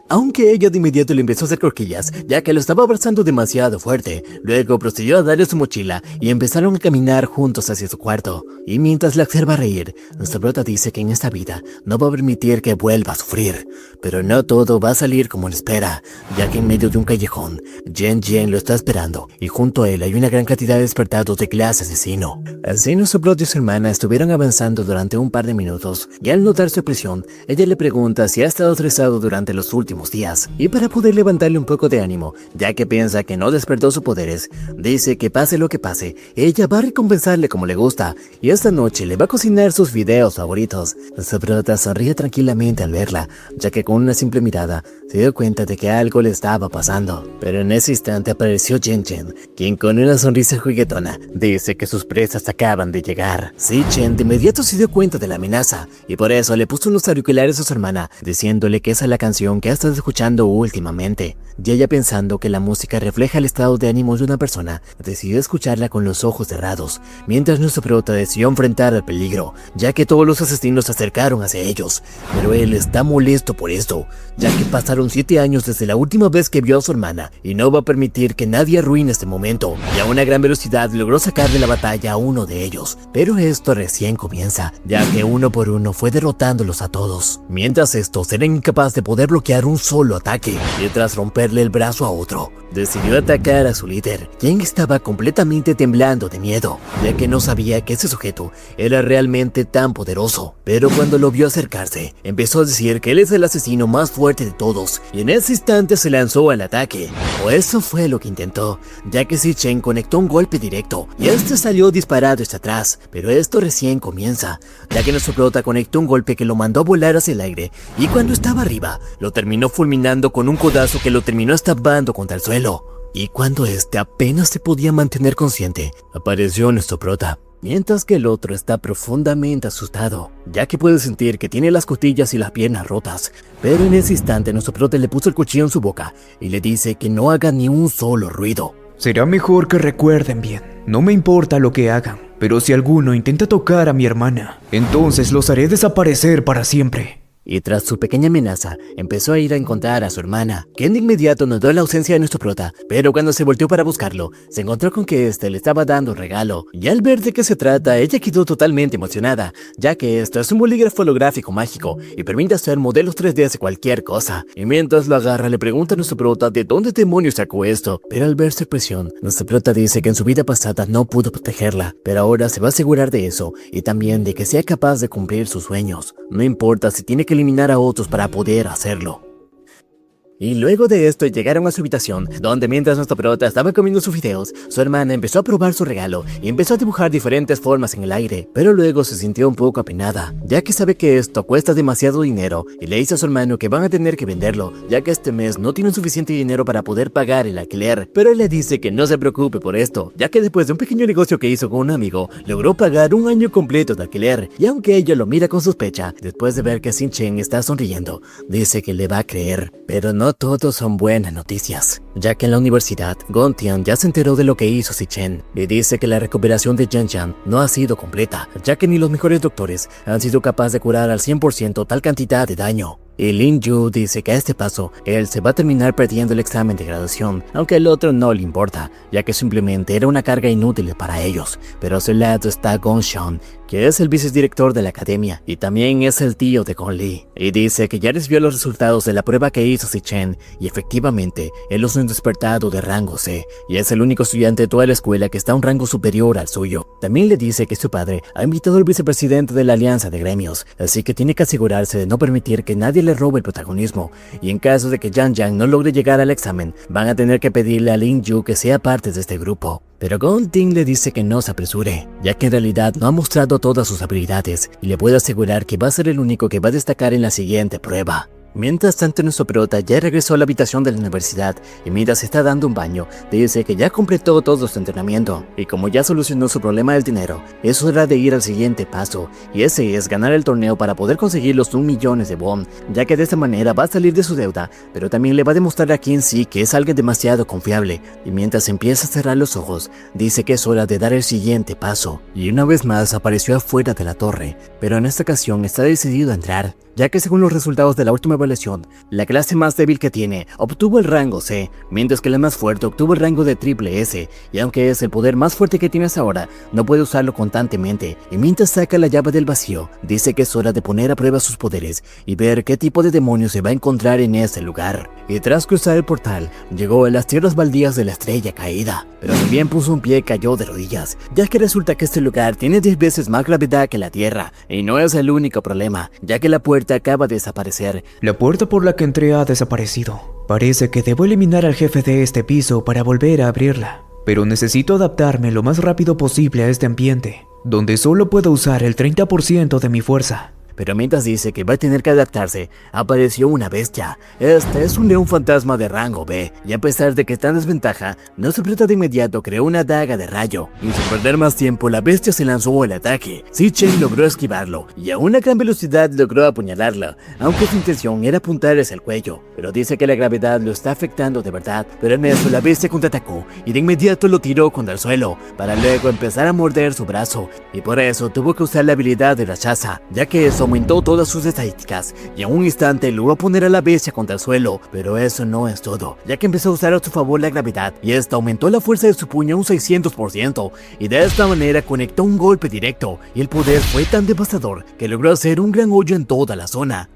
Aunque ella de inmediato le empezó a hacer cosquillas, ya que lo estaba abrazando demasiado fuerte. Luego procedió a darle su mochila y empezaron a caminar juntos hacia su cuarto. Y mientras la observa reír, nuestro prota dice que en esta vida no va a permitir que vuelva a sufrir. Pero no todo va a salir como él espera, ya que en medio de un callejón, Jen Jen lo está esperando, y junto a él hay una gran cantidad de despertados de clase asesino. Así nuestro prota y su hermana estuvieron avanzando durante un par de minutos, y al notar su expresión, ella le pregunta si ha estado estresado durante los últimos días, y para poder levantarle un poco de ánimo, ya que piensa que no despertó sus poderes, dice que pase lo que pase, ella va a recompensarle como le gusta, y esta noche le va a cocinar sus videos favoritos. Su prota sonríe tranquilamente al verla, ya que con una simple mirada se dio cuenta de que algo le estaba pasando. Pero en ese instante apareció Jen Jen, quien con una sonrisa juguetona dice que sus presas acaban de llegar. Chen de inmediato se dio cuenta de la amenaza, y por eso le puso unos auriculares a su hermana, diciéndole que esa es la canción que ha estado estado escuchando últimamente. Y ella, pensando que la música refleja el estado de ánimo de una persona, decidió escucharla con los ojos cerrados, mientras nuestro prota decidió enfrentar al peligro, ya que todos los asesinos se acercaron hacia ellos. Pero él está molesto por esto, ya que pasaron 7 años desde la última vez que vio a su hermana, y no va a permitir que nadie arruine este momento, y a una gran velocidad logró sacar de la batalla a uno de ellos. Pero esto recién comienza, ya que uno por uno fue derrotándolos a todos. Mientras estos eran incapaces de poder bloquear un solo ataque, y tras romperle el brazo a otro, decidió atacar a su líder, quien estaba completamente temblando de miedo, ya que no sabía que ese sujeto era realmente tan poderoso. Pero cuando lo vio acercarse, empezó a decir que él es el asesino más fuerte de todos, y en ese instante se lanzó al ataque. O eso fue lo que intentó, ya que Zichen conectó un golpe directo, y este salió disparado hacia atrás. Pero esto recién comienza, ya que nuestro prota conectó un golpe que lo mandó a volar hacia el aire, y cuando estaba arriba, lo terminó fulminando con un codazo que lo terminó estampando contra el suelo. Y cuando este apenas se podía mantener consciente, apareció nuestro prota, mientras que el otro está profundamente asustado, ya que puede sentir que tiene las costillas y las piernas rotas. Pero en ese instante nuestro prota le puso el cuchillo en su boca y le dice que no haga ni un solo ruido. Será mejor que recuerden bien, no me importa lo que hagan, pero si alguno intenta tocar a mi hermana, entonces los haré desaparecer para siempre. Y tras su pequeña amenaza, empezó a ir a encontrar a su hermana, quien de inmediato notó la ausencia de nuestro prota, pero cuando se volteó para buscarlo, se encontró con que este le estaba dando un regalo, y al ver de qué se trata, ella quedó totalmente emocionada, ya que esto es un bolígrafo holográfico mágico, y permite hacer modelos 3D de cualquier cosa. Y mientras lo agarra, le pregunta a nuestro prota de dónde demonios sacó esto, pero al ver su expresión, nuestro prota dice que en su vida pasada no pudo protegerla, pero ahora se va a asegurar de eso, y también de que sea capaz de cumplir sus sueños. No importa si tiene que eliminar a otros para poder hacerlo. Y luego de esto llegaron a su habitación, donde mientras nuestro prota estaba comiendo sus fideos, su hermana empezó a probar su regalo y empezó a dibujar diferentes formas en el aire, pero luego se sintió un poco apenada, ya que sabe que esto cuesta demasiado dinero y le dice a su hermano que van a tener que venderlo, ya que este mes no tienen suficiente dinero para poder pagar el alquiler. Pero él le dice que no se preocupe por esto, ya que después de un pequeño negocio que hizo con un amigo, logró pagar un año completo de alquiler. Y aunque ella lo mira con sospecha, después de ver que Zichen está sonriendo, dice que le va a creer, pero no todos son buenas noticias, ya que en la universidad, Gontian ya se enteró de lo que hizo Zichen y dice que la recuperación de Yan Yan no ha sido completa, ya que ni los mejores doctores han sido capaces de curar al 100% tal cantidad de daño. Y Lin Yu dice que a este paso, él se va a terminar perdiendo el examen de graduación, aunque al otro no le importa, ya que simplemente era una carga inútil para ellos. Pero a su lado está Gong Xiong, que es el vicedirector de la academia, y también es el tío de Gong Li, y dice que ya recibió los resultados de la prueba que hizo Zichen, y efectivamente, él es un despertado de rango C, y es el único estudiante de toda la escuela que está a un rango superior al suyo. También le dice que su padre ha invitado al vicepresidente de la Alianza de Gremios, así que tiene que asegurarse de no permitir que nadie le robe el protagonismo, y en caso de que Yan Yan no logre llegar al examen, van a tener que pedirle a Lin Yu que sea parte de este grupo. Pero Gong Ting le dice que no se apresure, ya que en realidad no ha mostrado todas sus habilidades, y le puede asegurar que va a ser el único que va a destacar en la siguiente prueba. Mientras tanto, nuestro prota ya regresó a la habitación de la universidad y mientras está dando un baño, dice que ya completó todo su entrenamiento y como ya solucionó su problema del dinero, es hora de ir al siguiente paso, y ese es ganar el torneo para poder conseguir los 1 millón de won, ya que de esta manera va a salir de su deuda, pero también le va a demostrar a Qin Zi que es alguien demasiado confiable. Y mientras empieza a cerrar los ojos, dice que es hora de dar el siguiente paso, y una vez más apareció afuera de la torre, pero en esta ocasión está decidido a entrar, ya que según los resultados de la última evaluación, la clase más débil que tiene obtuvo el rango C, mientras que la más fuerte obtuvo el rango de triple S, y aunque es el poder más fuerte que tienes ahora, no puede usarlo constantemente, y mientras saca la llave del vacío, dice que es hora de poner a prueba sus poderes y ver qué tipo de demonio se va a encontrar en ese lugar. Y tras cruzar el portal, llegó a las tierras baldías de la Estrella Caída, pero también puso un pie y cayó de rodillas, ya que resulta que este lugar tiene 10 veces más gravedad que la Tierra, y no es el único problema, ya que la puerta acaba de desaparecer. La puerta por la que entré ha desaparecido. Parece que debo eliminar al jefe de este piso para volver a abrirla, pero necesito adaptarme lo más rápido posible a este ambiente, donde solo puedo usar el 30% de mi fuerza. pero mientras dice que va a tener que adaptarse, apareció una bestia. Este es un león fantasma de rango B, y a pesar de que está en desventaja, nuestro prota de inmediato creó una daga de rayo, y sin perder más tiempo la bestia se lanzó al ataque. Si-Chen logró esquivarlo, y a una gran velocidad logró apuñalarla, aunque su intención era apuntar hacia el cuello, pero dice que la gravedad lo está afectando de verdad. Pero en eso la bestia contraatacó, y de inmediato lo tiró contra el suelo, para luego empezar a morder su brazo, y por eso tuvo que usar la habilidad de Rakshasa, ya que eso aumentó todas sus estadísticas, y en un instante logró poner a la bestia contra el suelo. Pero eso no es todo, ya que empezó a usar a su favor la gravedad, y esta aumentó la fuerza de su puño a un 600%, y de esta manera conectó un golpe directo, y el poder fue tan devastador que logró hacer un gran hoyo en toda la zona.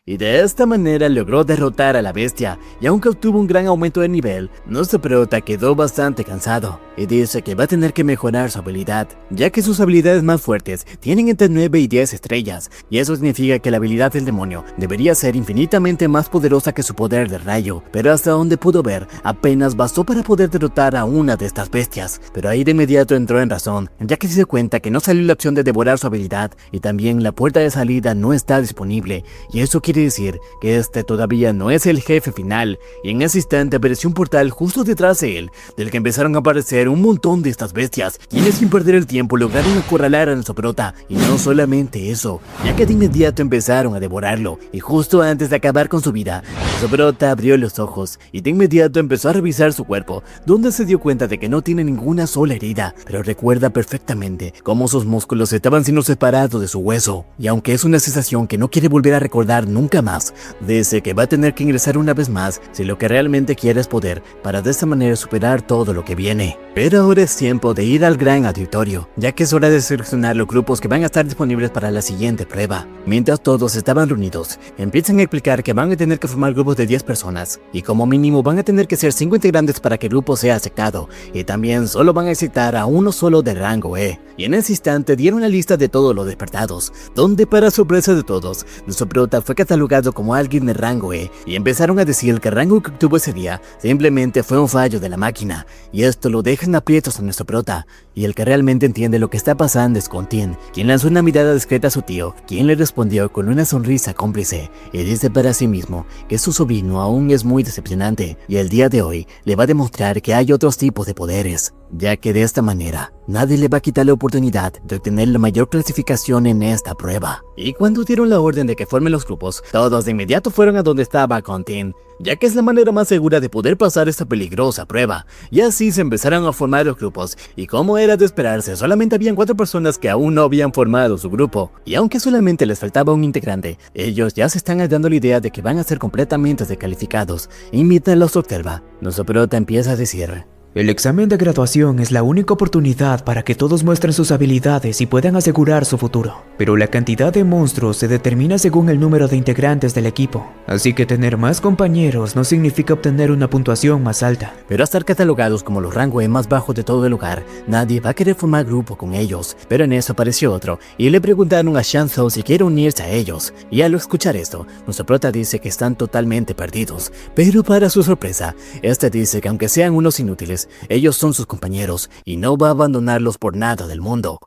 Y de esta manera logró derrotar a la bestia, y aunque obtuvo un gran aumento de nivel, nuestro prota quedó bastante cansado, y dice que va a tener que mejorar su habilidad, ya que sus habilidades más fuertes tienen entre 9 y 10 estrellas, y eso significa que la habilidad del demonio debería ser infinitamente más poderosa que su poder de rayo, pero hasta donde pudo ver, apenas bastó para poder derrotar a una de estas bestias. Pero ahí de inmediato entró en razón, ya que se dio cuenta que no salió la opción de devorar su habilidad, y también la puerta de salida no está disponible, y eso quiere decir que este todavía no es el jefe final, y en ese instante apareció un portal justo detrás de él, del que empezaron a aparecer un montón de estas bestias, quienes sin perder el tiempo lograron acorralar a nuestro prota, y no solamente eso, ya que de inmediato empezaron a devorarlo, y justo antes de acabar con su vida, nuestro prota abrió los ojos, y de inmediato empezó a revisar su cuerpo, donde se dio cuenta de que no tiene ninguna sola herida, pero recuerda perfectamente cómo sus músculos estaban siendo separados de su hueso, y aunque es una sensación que no quiere volver a recordar nunca más, dice que va a tener que ingresar una vez más si lo que realmente quiere es poder, para de esta manera superar todo lo que viene. Pero ahora es tiempo de ir al gran auditorio, ya que es hora de seleccionar los grupos que van a estar disponibles para la siguiente prueba. Mientras todos estaban reunidos, empiezan a explicar que van a tener que formar grupos de 10 personas, y como mínimo van a tener que ser 5 integrantes para que el grupo sea aceptado, y también solo van a aceptar a uno solo de rango E. Y en ese instante dieron la lista de todos los despertados, donde para sorpresa de todos, nuestro prota fue catalogado como alguien de rango E, y empezaron a decir que el rango que obtuvo ese día simplemente fue un fallo de la máquina, y esto lo deja en aprietos a nuestro prota, y el que realmente entiende lo que está pasando es Kontien, quien lanzó una mirada discreta a su tío, quien le respondió con una sonrisa cómplice, y dice para sí mismo que su sobrino aún es muy decepcionante, y el día de hoy le va a demostrar que hay otros tipos de poderes, ya que de esta manera nadie le va a quitar la oportunidad de obtener la mayor clasificación en esta prueba. Y cuando dieron la orden de que formen los grupos, todos de inmediato fueron a donde estaba Kontien, ya que es la manera más segura de poder pasar esta peligrosa prueba. Y así se empezaron a formar los grupos, y como era de esperarse, solamente habían 4 personas que aún no habían formado su grupo, y aunque solamente les faltaba un integrante, ellos ya se están dando la idea de que van a ser completamente descalificados. Y mientras los observa, nuestro prota empieza a decir: el examen de graduación es la única oportunidad para que todos muestren sus habilidades y puedan asegurar su futuro. Pero la cantidad de monstruos se determina según el número de integrantes del equipo. Así que tener más compañeros no significa obtener una puntuación más alta. Pero a estar catalogados como los rango E más bajos de todo el lugar, nadie va a querer formar grupo con ellos. Pero en eso apareció otro, y le preguntaron a Shanzhou si quiere unirse a ellos. Y al escuchar esto, nuestro prota dice que están totalmente perdidos. Pero para su sorpresa, este dice que aunque sean unos inútiles, ellos son sus compañeros y no va a abandonarlos por nada del mundo.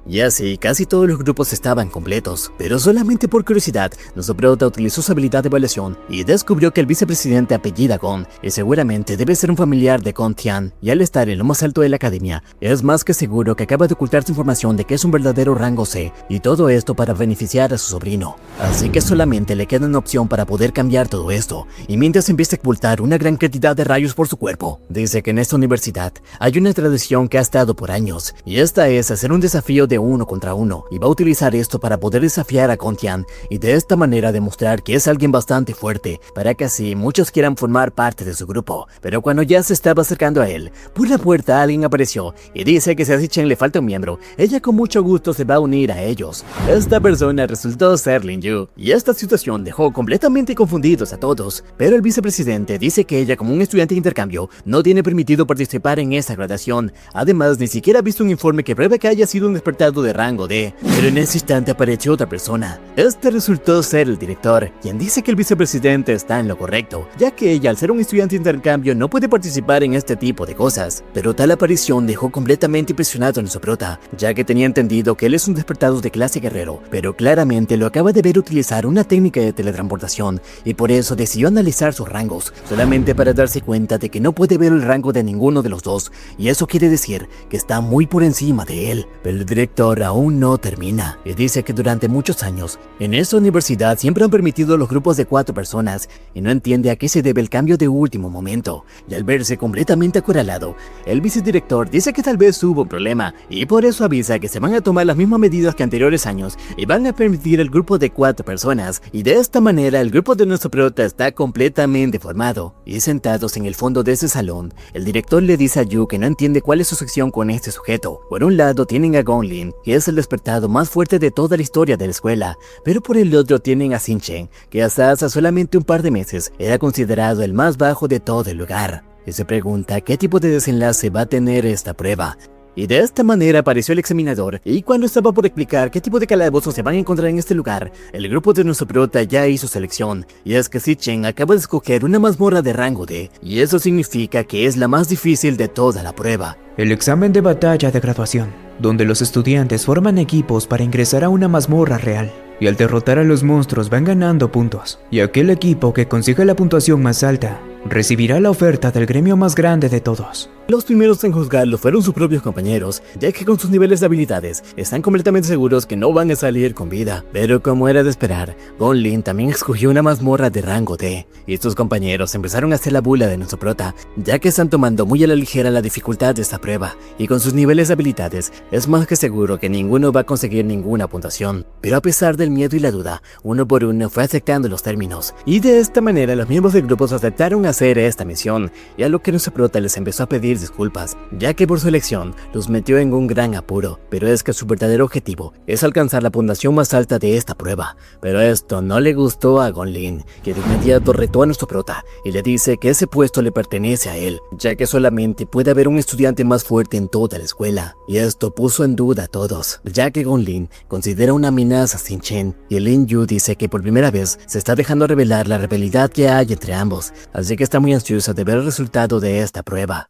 Y así, casi todos los grupos estaban completos, pero solamente por curiosidad, nuestro prota utilizó su habilidad de evaluación y descubrió que el vicepresidente apellida Gon, y seguramente debe ser un familiar de Kontien, y al estar en lo más alto de la academia, es más que seguro que acaba de ocultar su información de que es un verdadero rango C, y todo esto para beneficiar a su sobrino. Así que solamente le queda una opción para poder cambiar todo esto, y mientras empieza a expulsar una gran cantidad de rayos por su cuerpo, dice que en esta universidad hay una tradición que ha estado por años, y esta es hacer un desafío de 1 contra 1, y va a utilizar esto para poder desafiar a Kontien, y de esta manera demostrar que es alguien bastante fuerte, para que así muchos quieran formar parte de su grupo. Pero cuando ya se estaba acercando a él, por la puerta alguien apareció, y dice que si a Si-Chen le falta un miembro, ella con mucho gusto se va a unir a ellos. Esta persona resultó ser Lin Yu, y esta situación dejó completamente confundidos a todos, pero el vicepresidente dice que ella, como un estudiante de intercambio, no tiene permitido participar en esta graduación. Además, ni siquiera ha visto un informe que pruebe que haya sido un despertar despertado de rango D, pero en ese instante apareció otra persona. Este resultó ser el director, quien dice que el vicepresidente está en lo correcto, ya que ella, al ser un estudiante de intercambio, no puede participar en este tipo de cosas. Pero tal aparición dejó completamente impresionado a nuestro prota, ya que tenía entendido que él es un despertado de clase guerrero, pero claramente lo acaba de ver utilizar una técnica de teletransportación, y por eso decidió analizar sus rangos, solamente para darse cuenta de que no puede ver el rango de ninguno de los dos, y eso quiere decir que está muy por encima de él. Pero el director aún no termina, y dice que durante muchos años, en esta universidad siempre han permitido los grupos de 4 personas, y no entiende a qué se debe el cambio de último momento. Y al verse completamente acorralado, el vicedirector dice que tal vez hubo un problema, y por eso avisa que se van a tomar las mismas medidas que anteriores años, y van a permitir el grupo de 4 personas, y de esta manera el grupo de nuestro prota está completamente formado. Y sentados en el fondo de ese salón, el director le dice a Yu que no entiende cuál es su sección con este sujeto. Por un lado tienen a Gonglin, que es el despertado más fuerte de toda la historia de la escuela, pero por el otro tienen a Xinchen, que hasta hace solamente un par de meses era considerado el más bajo de todo el lugar. Y se pregunta qué tipo de desenlace va a tener esta prueba. Y de esta manera apareció el examinador, y cuando estaba por explicar qué tipo de calabozos se van a encontrar en este lugar, el grupo de nuestro prota ya hizo selección, y es que Xinchen acaba de escoger una mazmorra de rango D, y eso significa que es la más difícil de toda la prueba. El examen de batalla de graduación, donde los estudiantes forman equipos para ingresar a una mazmorra real, y al derrotar a los monstruos van ganando puntos, y aquel equipo que consiga la puntuación más alta recibirá la oferta del gremio más grande de todos. Los primeros en juzgarlo fueron sus propios compañeros, ya que con sus niveles de habilidades están completamente seguros que no van a salir con vida. Pero como era de esperar, Gonglin también escogió una mazmorra de rango D, y sus compañeros empezaron a hacer la bula de nuestro prota, ya que están tomando muy a la ligera la dificultad de esta prueba, y con sus niveles de habilidades es más que seguro que ninguno va a conseguir ninguna puntuación. Pero a pesar del miedo y la duda, uno por uno fue aceptando los términos, y de esta manera los miembros del grupo aceptaron hacer esta misión, y a lo que nuestro prota les empezó a pedir disculpas, ya que por su elección los metió en un gran apuro, pero es que su verdadero objetivo es alcanzar la puntuación más alta de esta prueba. Pero esto no le gustó a Gonglin, que de inmediato retó a nuestro prota y le dice que ese puesto le pertenece a él, ya que solamente puede haber un estudiante más fuerte en toda la escuela, y esto puso en duda a todos, ya que Gonglin considera una amenaza a Xinchen, y Lin Yu dice que por primera vez se está dejando revelar la rivalidad que hay entre ambos, así que está muy ansiosa de ver el resultado de esta prueba.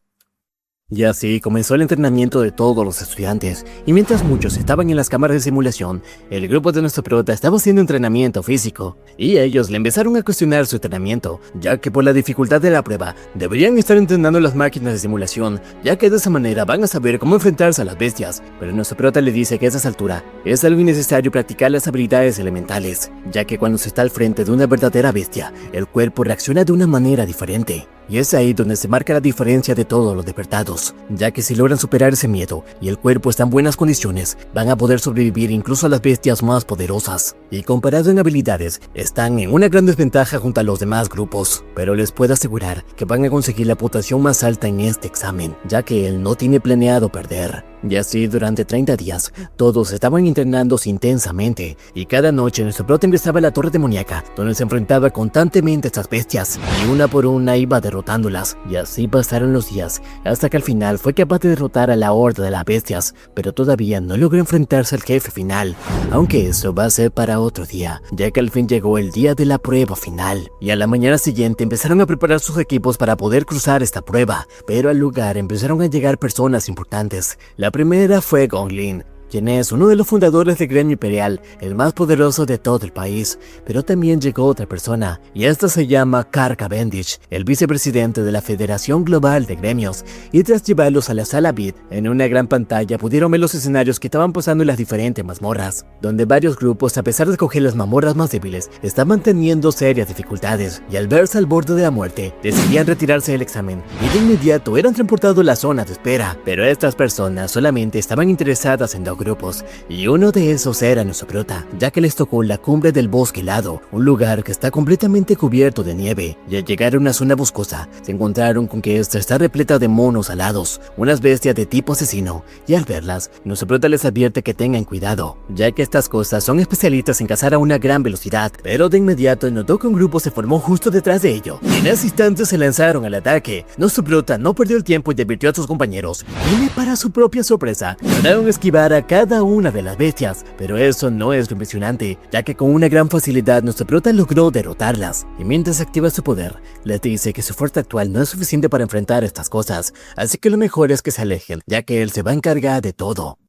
Y así comenzó el entrenamiento de todos los estudiantes, y mientras muchos estaban en las cámaras de simulación, el grupo de nuestro prota estaba haciendo entrenamiento físico, y ellos le empezaron a cuestionar su entrenamiento, ya que por la dificultad de la prueba, deberían estar entrenando las máquinas de simulación, ya que de esa manera van a saber cómo enfrentarse a las bestias. Pero nuestro prota le dice que a esa altura es algo innecesario practicar las habilidades elementales, ya que cuando se está al frente de una verdadera bestia, el cuerpo reacciona de una manera diferente. Y es ahí donde se marca la diferencia de todos los despertados, ya que si logran superar ese miedo y el cuerpo está en buenas condiciones, van a poder sobrevivir incluso a las bestias más poderosas. Y comparado en habilidades, están en una gran desventaja junto a los demás grupos, pero les puedo asegurar que van a conseguir la puntuación más alta en este examen, ya que él no tiene planeado perder. Y así durante 30 días, todos estaban entrenándose intensamente, y cada noche nuestro prota ingresaba a la torre demoníaca, donde se enfrentaba constantemente a estas bestias, y una por una iba derrotándolas, y así pasaron los días, hasta que al final fue capaz de derrotar a la horda de las bestias, pero todavía no logró enfrentarse al jefe final, aunque eso va a ser para otro día, ya que al fin llegó el día de la prueba final, y a la mañana siguiente empezaron a preparar sus equipos para poder cruzar esta prueba, pero al lugar empezaron a llegar personas importantes. La primera fue Gonglin, quien es uno de los fundadores del gremio imperial, el más poderoso de todo el país, pero también llegó otra persona, y esta se llama Carl Cavendish, el vicepresidente de la Federación Global de Gremios, y tras llevarlos a la sala VIP, en una gran pantalla pudieron ver los escenarios que estaban pasando en las diferentes mazmorras, donde varios grupos, a pesar de escoger las mazmorras más débiles, estaban teniendo serias dificultades, y al verse al borde de la muerte, decidían retirarse del examen, y de inmediato eran transportados a la zona de espera, pero estas personas solamente estaban interesadas en dos grupos, y uno de esos era nuestro prota, ya que les tocó la cumbre del bosque helado, un lugar que está completamente cubierto de nieve, y al llegar a una zona boscosa, se encontraron con que esta está repleta de monos alados, unas bestias de tipo asesino, y al verlas, nuestro prota les advierte que tengan cuidado, ya que estas cosas son especialistas en cazar a una gran velocidad, pero de inmediato notó que un grupo se formó justo detrás de ello, y en ese instante se lanzaron al ataque. Nuestro prota no perdió el tiempo y advirtió a sus compañeros, y para su propia sorpresa, lograron esquivar a cada una de las bestias, pero eso no es lo impresionante, ya que con una gran facilidad nuestro prota logró derrotarlas, y mientras activa su poder, les dice que su fuerza actual no es suficiente para enfrentar estas cosas, así que lo mejor es que se alejen, ya que él se va a encargar de todo.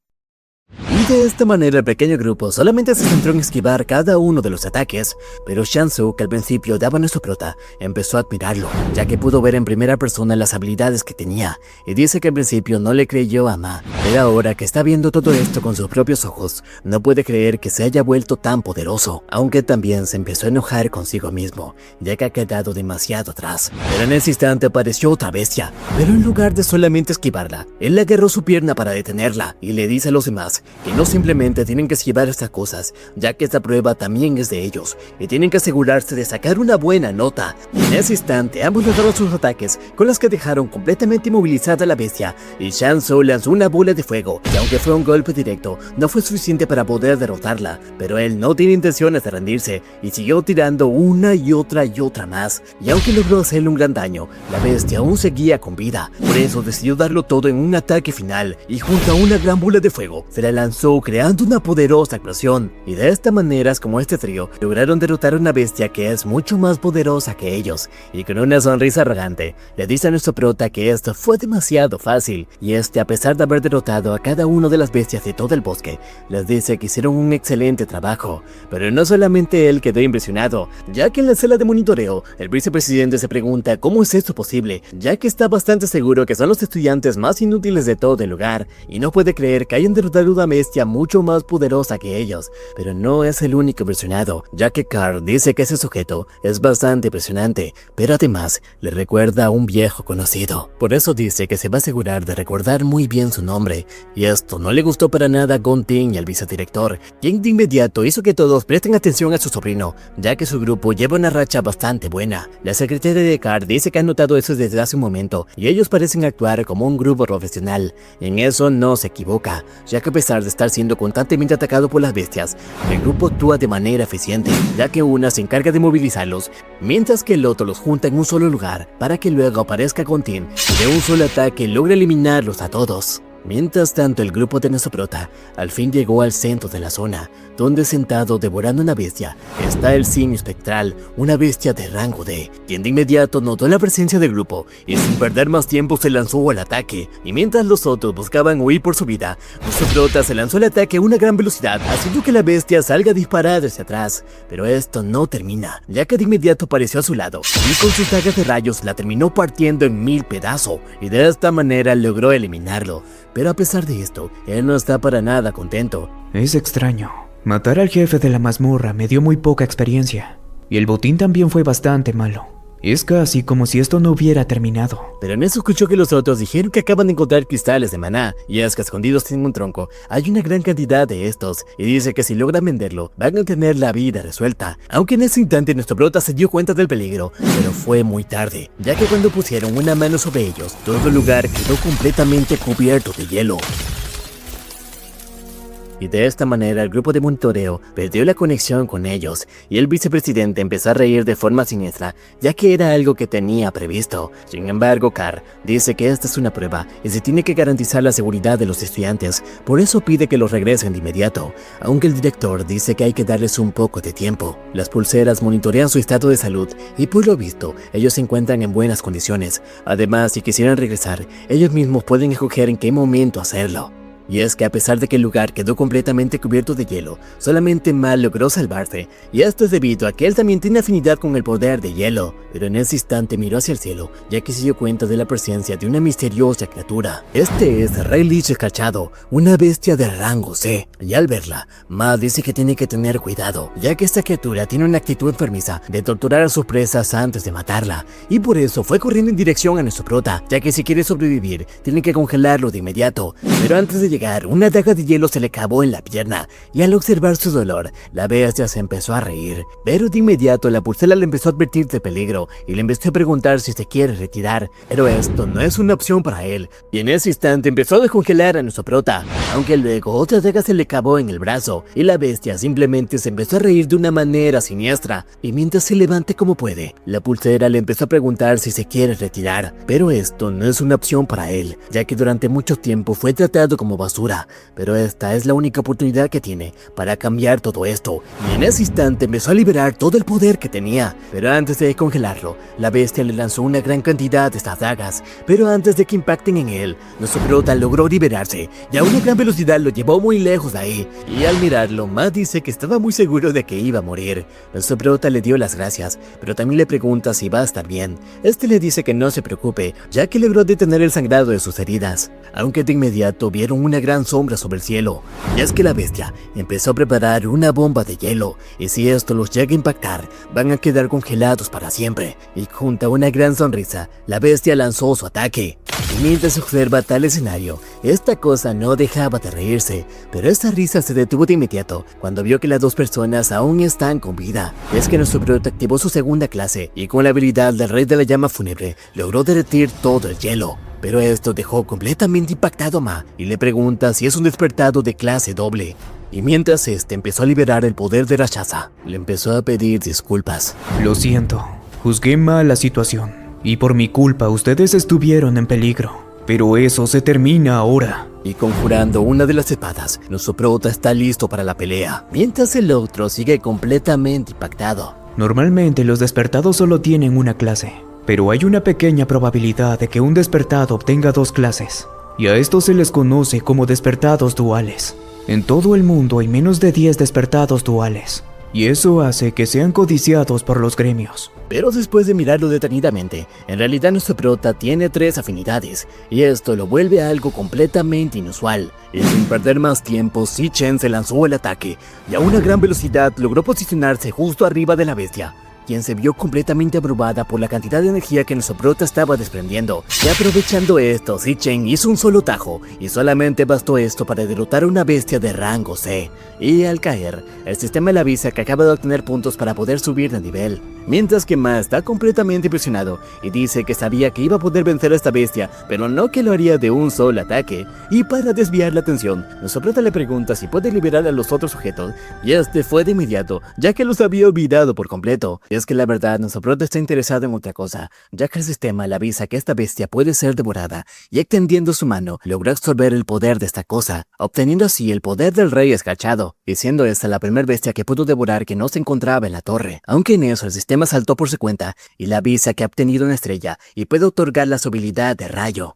Y de esta manera el pequeño grupo solamente se centró en esquivar cada uno de los ataques, pero Shansu, que al principio daba a nuestro prota, empezó a admirarlo, ya que pudo ver en primera persona las habilidades que tenía, y dice que al principio no le creyó a Ma, pero ahora que está viendo todo esto con sus propios ojos, no puede creer que se haya vuelto tan poderoso, aunque también se empezó a enojar consigo mismo, ya que ha quedado demasiado atrás. Pero en ese instante apareció otra bestia, pero en lugar de solamente esquivarla, él le agarró su pierna para detenerla, y le dice a los demás que no simplemente tienen que esquivar estas cosas, ya que esta prueba también es de ellos, y tienen que asegurarse de sacar una buena nota. En ese instante, ambos lanzaron sus ataques, con las que dejaron completamente inmovilizada a la bestia, y Shansu lanzó una bola de fuego, y aunque fue un golpe directo, no fue suficiente para poder derrotarla, pero él no tiene intenciones de rendirse, y siguió tirando una y otra más, y aunque logró hacerle un gran daño, la bestia aún seguía con vida, por eso decidió darlo todo en un ataque final, y junto a una gran bola de fuego, se la lanzó creando una poderosa explosión, y de esta manera es como este trío lograron derrotar a una bestia que es mucho más poderosa que ellos, y con una sonrisa arrogante le dice a nuestro prota que esto fue demasiado fácil, y a pesar de haber derrotado a cada una de las bestias de todo el bosque, les dice que hicieron un excelente trabajo, pero no solamente él quedó impresionado, ya que en la sala de monitoreo, el vicepresidente se pregunta cómo es esto posible, ya que está bastante seguro que son los estudiantes más inútiles de todo el lugar, y no puede creer que hayan derrotado una bestia mucho más poderosa que ellos, pero no es el único impresionado, ya que Carl dice que ese sujeto es bastante impresionante, pero además le recuerda a un viejo conocido. Por eso dice que se va a asegurar de recordar muy bien su nombre, y esto no le gustó para nada a Gontin y al vicedirector, quien de inmediato hizo que todos presten atención a su sobrino, ya que su grupo lleva una racha bastante buena. La secretaria de Carl dice que ha notado eso desde hace un momento, y ellos parecen actuar como un grupo profesional. En eso no se equivoca, ya que a pesar de estar siendo constantemente atacado por las bestias, el grupo actúa de manera eficiente, ya que una se encarga de movilizarlos, mientras que el otro los junta en un solo lugar, para que luego aparezca Gontin y de un solo ataque logra eliminarlos a todos. Mientras tanto, el grupo de nuestro prota al fin llegó al centro de la zona, donde sentado devorando una bestia está el simio espectral, una bestia de rango D, quien de inmediato notó la presencia del grupo y sin perder más tiempo se lanzó al ataque, y mientras los otros buscaban huir por su vida, nuestro prota se lanzó al ataque a una gran velocidad, haciendo que la bestia salga disparada hacia atrás, pero esto no termina, ya que de inmediato apareció a su lado, y con sus dagas de rayos la terminó partiendo en 1000 pedazos, y de esta manera logró eliminarlo. Pero a pesar de esto, él no está para nada contento. Es extraño. Matar al jefe de la mazmorra me dio muy poca experiencia. Y el botín también fue bastante malo. Es casi como si esto no hubiera terminado. Pero en eso escuchó que los otros dijeron que acaban de encontrar cristales de maná, y es que escondidos en un tronco hay una gran cantidad de estos, y dice que si logran venderlo, van a tener la vida resuelta. Aunque en ese instante nuestro prota se dio cuenta del peligro, pero fue muy tarde, ya que cuando pusieron una mano sobre ellos, todo el lugar quedó completamente cubierto de hielo. Y de esta manera el grupo de monitoreo perdió la conexión con ellos, y el vicepresidente empezó a reír de forma siniestra, ya que era algo que tenía previsto. Sin embargo, Carl dice que esta es una prueba y se tiene que garantizar la seguridad de los estudiantes, por eso pide que los regresen de inmediato, aunque el director dice que hay que darles un poco de tiempo. Las pulseras monitorean su estado de salud y por lo visto ellos se encuentran en buenas condiciones. Además, si quisieran regresar, ellos mismos pueden escoger en qué momento hacerlo. Y es que a pesar de que el lugar quedó completamente cubierto de hielo, solamente Mal logró salvarse, y esto es debido a que él también tiene afinidad con el poder de hielo. Pero en ese instante miró hacia el cielo, ya que se dio cuenta de la presencia de una misteriosa criatura. Este es Rey Lich Escarchado, una bestia de rango C, y al verla, Mal dice que tiene que tener cuidado, ya que esta criatura tiene una actitud enfermiza de torturar a sus presas antes de matarla, y por eso fue corriendo en dirección a nuestro prota, ya que si quiere sobrevivir, tiene que congelarlo de inmediato. Pero antes de llegar, una daga de hielo se le clavó en la pierna, y al observar su dolor, la bestia se empezó a reír. Pero de inmediato la pulsera le empezó a advertir de peligro, y le empezó a preguntar si se quiere retirar, pero esto no es una opción para él, y en ese instante empezó a descongelar a nuestro prota, aunque luego otra daga se le clavó en el brazo, y la bestia simplemente se empezó a reír de una manera siniestra, y mientras se levante como puede, la pulsera le empezó a preguntar si se quiere retirar, pero esto no es una opción para él, ya que durante mucho tiempo fue tratado como basura basura, pero esta es la única oportunidad que tiene para cambiar todo esto. Y en ese instante empezó a liberar todo el poder que tenía, pero antes de congelarlo, la bestia le lanzó una gran cantidad de estas dagas, pero antes de que impacten en él, nuestro prota logró liberarse y a una gran velocidad lo llevó muy lejos de ahí. Y al mirarlo, Matt dice que estaba muy seguro de que iba a morir. Nuestro prota le dio las gracias, pero también le pregunta si va a estar bien. Este le dice que no se preocupe, ya que logró detener el sangrado de sus heridas, aunque de inmediato vieron una gran sombra sobre el cielo, y es que la bestia empezó a preparar una bomba de hielo, y si esto los llega a impactar, van a quedar congelados para siempre. Y junto a una gran sonrisa, la bestia lanzó su ataque. Y mientras observa tal escenario, esta cosa no dejaba de reírse, pero esta risa se detuvo de inmediato cuando vio que las dos personas aún están con vida. Es que nuestro prota activó su segunda clase y con la habilidad del rey de la llama fúnebre logró derretir todo el hielo. Pero esto dejó completamente impactado a Ma y le pregunta si es un despertado de clase doble. Y mientras este empezó a liberar el poder de Rakshasa, le empezó a pedir disculpas. Lo siento, juzgué mal la situación y por mi culpa ustedes estuvieron en peligro. Pero eso se termina ahora. Y conjurando una de las espadas, nuestro prota está listo para la pelea, mientras el otro sigue completamente impactado. Normalmente los despertados solo tienen una clase, pero hay una pequeña probabilidad de que un despertado obtenga dos clases, y a estos se les conoce como despertados duales. En todo el mundo hay menos de 10 despertados duales, y eso hace que sean codiciados por los gremios. Pero después de mirarlo detenidamente, en realidad nuestro prota tiene 3 afinidades, y esto lo vuelve algo completamente inusual. Y sin perder más tiempo, Si-Chen se lanzó al ataque, y a una gran velocidad logró posicionarse justo arriba de la bestia, quien se vio completamente abrumada por la cantidad de energía que nuestro prota estaba desprendiendo. Y aprovechando esto, Si-Chen hizo un solo tajo, y solamente bastó esto para derrotar a una bestia de rango C. Y al caer, el sistema le avisa que acaba de obtener puntos para poder subir de nivel. Mientras que Ma está completamente impresionado y dice que sabía que iba a poder vencer a esta bestia, pero no que lo haría de un solo ataque. Y para desviar la atención, nuestro prota le pregunta si puede liberar a los otros sujetos, y este fue de inmediato, ya que los había olvidado por completo. Es que la verdad, nuestro prota está interesado en otra cosa, ya que el sistema le avisa que esta bestia puede ser devorada, y extendiendo su mano, logró absorber el poder de esta cosa, obteniendo así el poder del rey escarchado, y siendo esta la primera bestia que pudo devorar que no se encontraba en la torre. Aunque en eso el sistema saltó por su cuenta, y le avisa que ha obtenido una estrella, y puede otorgarle su habilidad de rayo.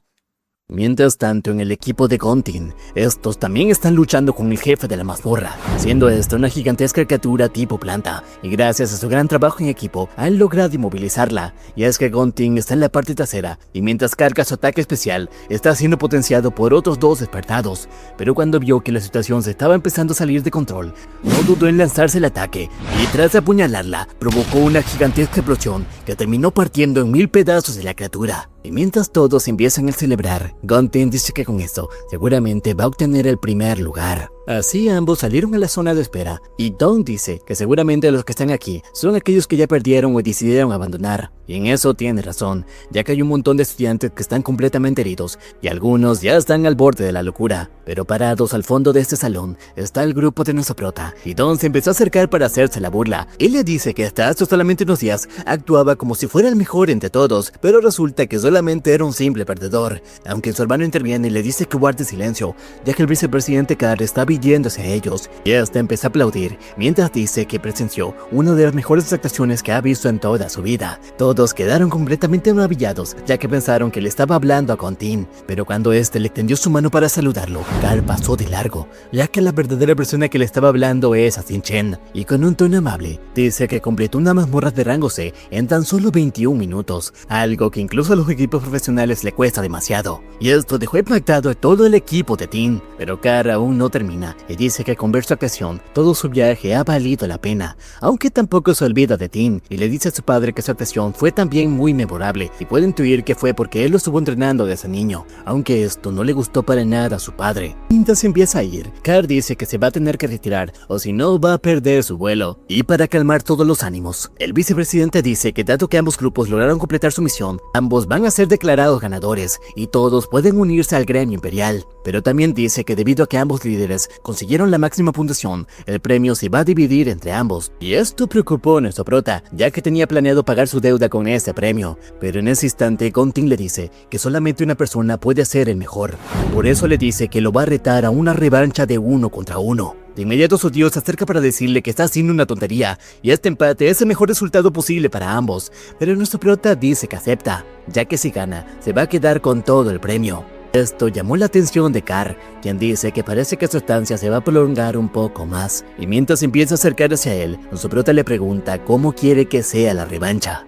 Mientras tanto, en el equipo de Gontin, estos también están luchando con el jefe de la mazmorra, siendo esta una gigantesca criatura tipo planta, y gracias a su gran trabajo en equipo, han logrado inmovilizarla. Y es que Gontin está en la parte trasera, y mientras carga su ataque especial, está siendo potenciado por otros 2 despertados, pero cuando vio que la situación se estaba empezando a salir de control, no dudó en lanzarse el ataque, y tras apuñalarla, provocó una gigantesca explosión que terminó partiendo en 1000 pedazos de la criatura. Y mientras todos empiezan a celebrar, Gontin dice que con esto seguramente va a obtener el primer lugar. Así ambos salieron a la zona de espera, y Dawn dice que seguramente los que están aquí son aquellos que ya perdieron o decidieron abandonar. Y en eso tiene razón, ya que hay un montón de estudiantes que están completamente heridos, y algunos ya están al borde de la locura. Pero parados al fondo de este salón está el grupo de nuestro prota, y Dawn se empezó a acercar para hacerse la burla. Él le dice que hasta hace solamente unos días actuaba como si fuera el mejor entre todos, pero resulta que solamente era un simple perdedor. Aunque su hermano interviene y le dice que guarde silencio, ya que el vicepresidente Carr está yéndose a ellos, y hasta empezó a aplaudir, mientras dice que presenció una de las mejores actuaciones que ha visto en toda su vida. Todos quedaron completamente maravillados, ya que pensaron que le estaba hablando a Gontin, pero cuando este le extendió su mano para saludarlo, Carl pasó de largo, ya que la verdadera persona que le estaba hablando es a Si-Chen, y con un tono amable, dice que completó una mazmorra de rango C en tan solo 21 minutos, algo que incluso a los equipos profesionales le cuesta demasiado, y esto dejó impactado a todo el equipo de Tin, pero Carl aún no termina, y dice que con ver su actuación, todo su viaje ha valido la pena, aunque tampoco se olvida de Tin, y le dice a su padre que su actuación fue también muy memorable, y puede intuir que fue porque él lo estuvo entrenando desde niño, aunque esto no le gustó para nada a su padre. Mientras se empieza a ir, Carl dice que se va a tener que retirar, o si no va a perder su vuelo, y para calmar todos los ánimos, el vicepresidente dice que dado que ambos grupos lograron completar su misión, ambos van a ser declarados ganadores, y todos pueden unirse al gremio imperial, pero también dice que debido a que ambos líderes consiguieron la máxima puntuación, el premio se va a dividir entre ambos. Y esto preocupó a nuestro prota, ya que tenía planeado pagar su deuda con este premio. Pero en ese instante, Gontin le dice que solamente una persona puede ser el mejor. Por eso le dice que lo va a retar a una revancha de 1 contra 1. De inmediato su tío se acerca para decirle que está haciendo una tontería, y este empate es el mejor resultado posible para ambos, pero nuestro prota dice que acepta, ya que si gana, se va a quedar con todo el premio. Esto llamó la atención de Carr, quien dice que parece que su estancia se va a prolongar un poco más, y mientras empieza a acercar hacia él, nuestro prota le pregunta cómo quiere que sea la revancha.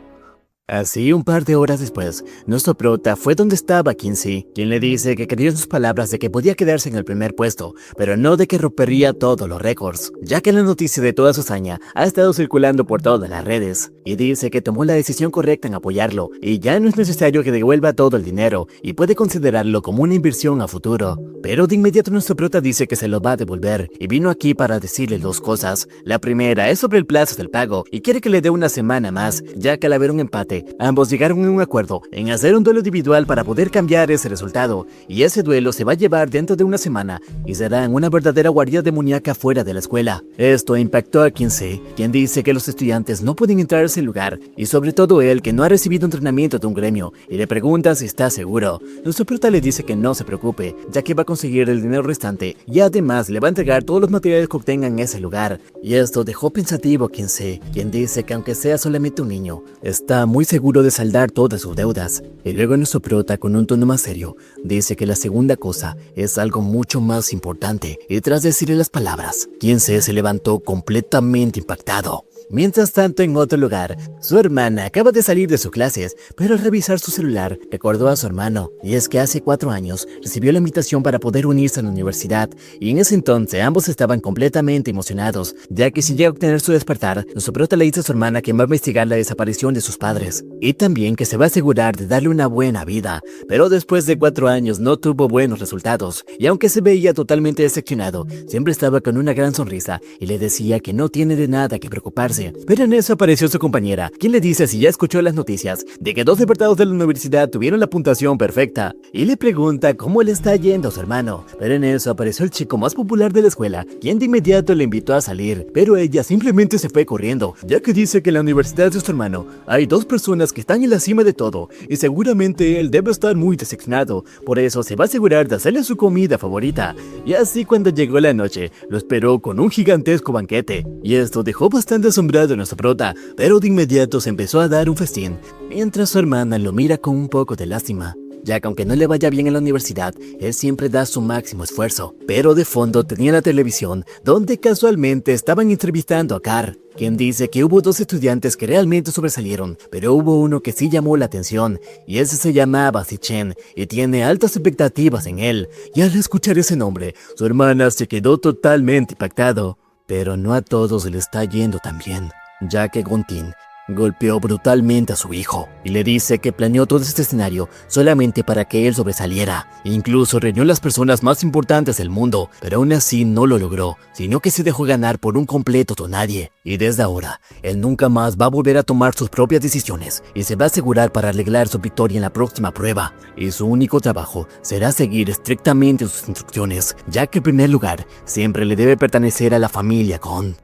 Así, un par de horas después, nuestro prota fue donde estaba Kinsey, quien le dice que creyó en sus palabras de que podía quedarse en el primer puesto, pero no de que rompería todos los récords, ya que la noticia de toda su hazaña ha estado circulando por todas las redes, y dice que tomó la decisión correcta en apoyarlo, y ya no es necesario que devuelva todo el dinero, y puede considerarlo como una inversión a futuro. Pero de inmediato nuestro prota dice que se lo va a devolver, y vino aquí para decirle 2 cosas. La primera es sobre el plazo del pago, y quiere que le dé una semana más, ya que al haber un empate, ambos llegaron a un acuerdo en hacer un duelo individual para poder cambiar ese resultado, y ese duelo se va a llevar dentro de una semana y será en una verdadera guarida demoníaca fuera de la escuela. Esto impactó a Kinsey, quien dice que los estudiantes no pueden entrar a ese lugar, y sobre todo él, que no ha recibido entrenamiento de un gremio, y le pregunta si está seguro. Nuestro prota le dice que no se preocupe, ya que va a conseguir el dinero restante y además le va a entregar todos los materiales que obtenga en ese lugar. Y esto dejó pensativo a Kinsey, quien dice que aunque sea solamente un niño, está muy seguro de saldar todas sus deudas. Y luego nuestro prota, con un tono más serio, dice que la segunda cosa es algo mucho más importante, y tras decirle las palabras, Kinsey se levantó completamente impactado. Mientras tanto, en otro lugar, su hermana acaba de salir de sus clases, pero al revisar su celular, recordó a su hermano, y es que hace 4 años recibió la invitación para poder unirse a la universidad, y en ese entonces ambos estaban completamente emocionados, ya que si llega a obtener su despertar, nuestro prota le dice a su hermana que va a investigar la desaparición de sus padres, y también que se va a asegurar de darle una buena vida, pero después de 4 años no tuvo buenos resultados, y aunque se veía totalmente decepcionado, siempre estaba con una gran sonrisa, y le decía que no tiene de nada que preocuparse. Pero en eso apareció su compañera, quien le dice si ya escuchó las noticias de que 2 deportados de la universidad tuvieron la puntuación perfecta, y le pregunta cómo le está yendo a su hermano. Pero en eso apareció el chico más popular de la escuela, quien de inmediato le invitó a salir, pero ella simplemente se fue corriendo, ya que dice que en la universidad de su hermano hay 2 personas que están en la cima de todo, y seguramente él debe estar muy decepcionado, por eso se va a asegurar de hacerle su comida favorita. Y así, cuando llegó la noche, lo esperó con un gigantesco banquete, y esto dejó bastante asombrado a nuestro prota, pero de inmediato se empezó a dar un festín, mientras su hermana lo mira con un poco de lástima, ya que aunque no le vaya bien en la universidad, él siempre da su máximo esfuerzo. Pero de fondo tenía la televisión, donde casualmente estaban entrevistando a Carr, quien dice que hubo 2 estudiantes que realmente sobresalieron, pero hubo uno que sí llamó la atención, y ese se llamaba Zichen, y tiene altas expectativas en él. Y al escuchar ese nombre, su hermana se quedó totalmente impactado. Pero no a todos le está yendo tan bien, ya que Gontin golpeó brutalmente a su hijo y le dice que planeó todo este escenario solamente para que él sobresaliera. Incluso reunió a las personas más importantes del mundo, pero aún así no lo logró, sino que se dejó ganar por un completo tonadie. Y desde ahora, él nunca más va a volver a tomar sus propias decisiones y se va a asegurar para arreglar su victoria en la próxima prueba. Y su único trabajo será seguir estrictamente sus instrucciones, ya que en primer lugar siempre le debe pertenecer a la familia Gon.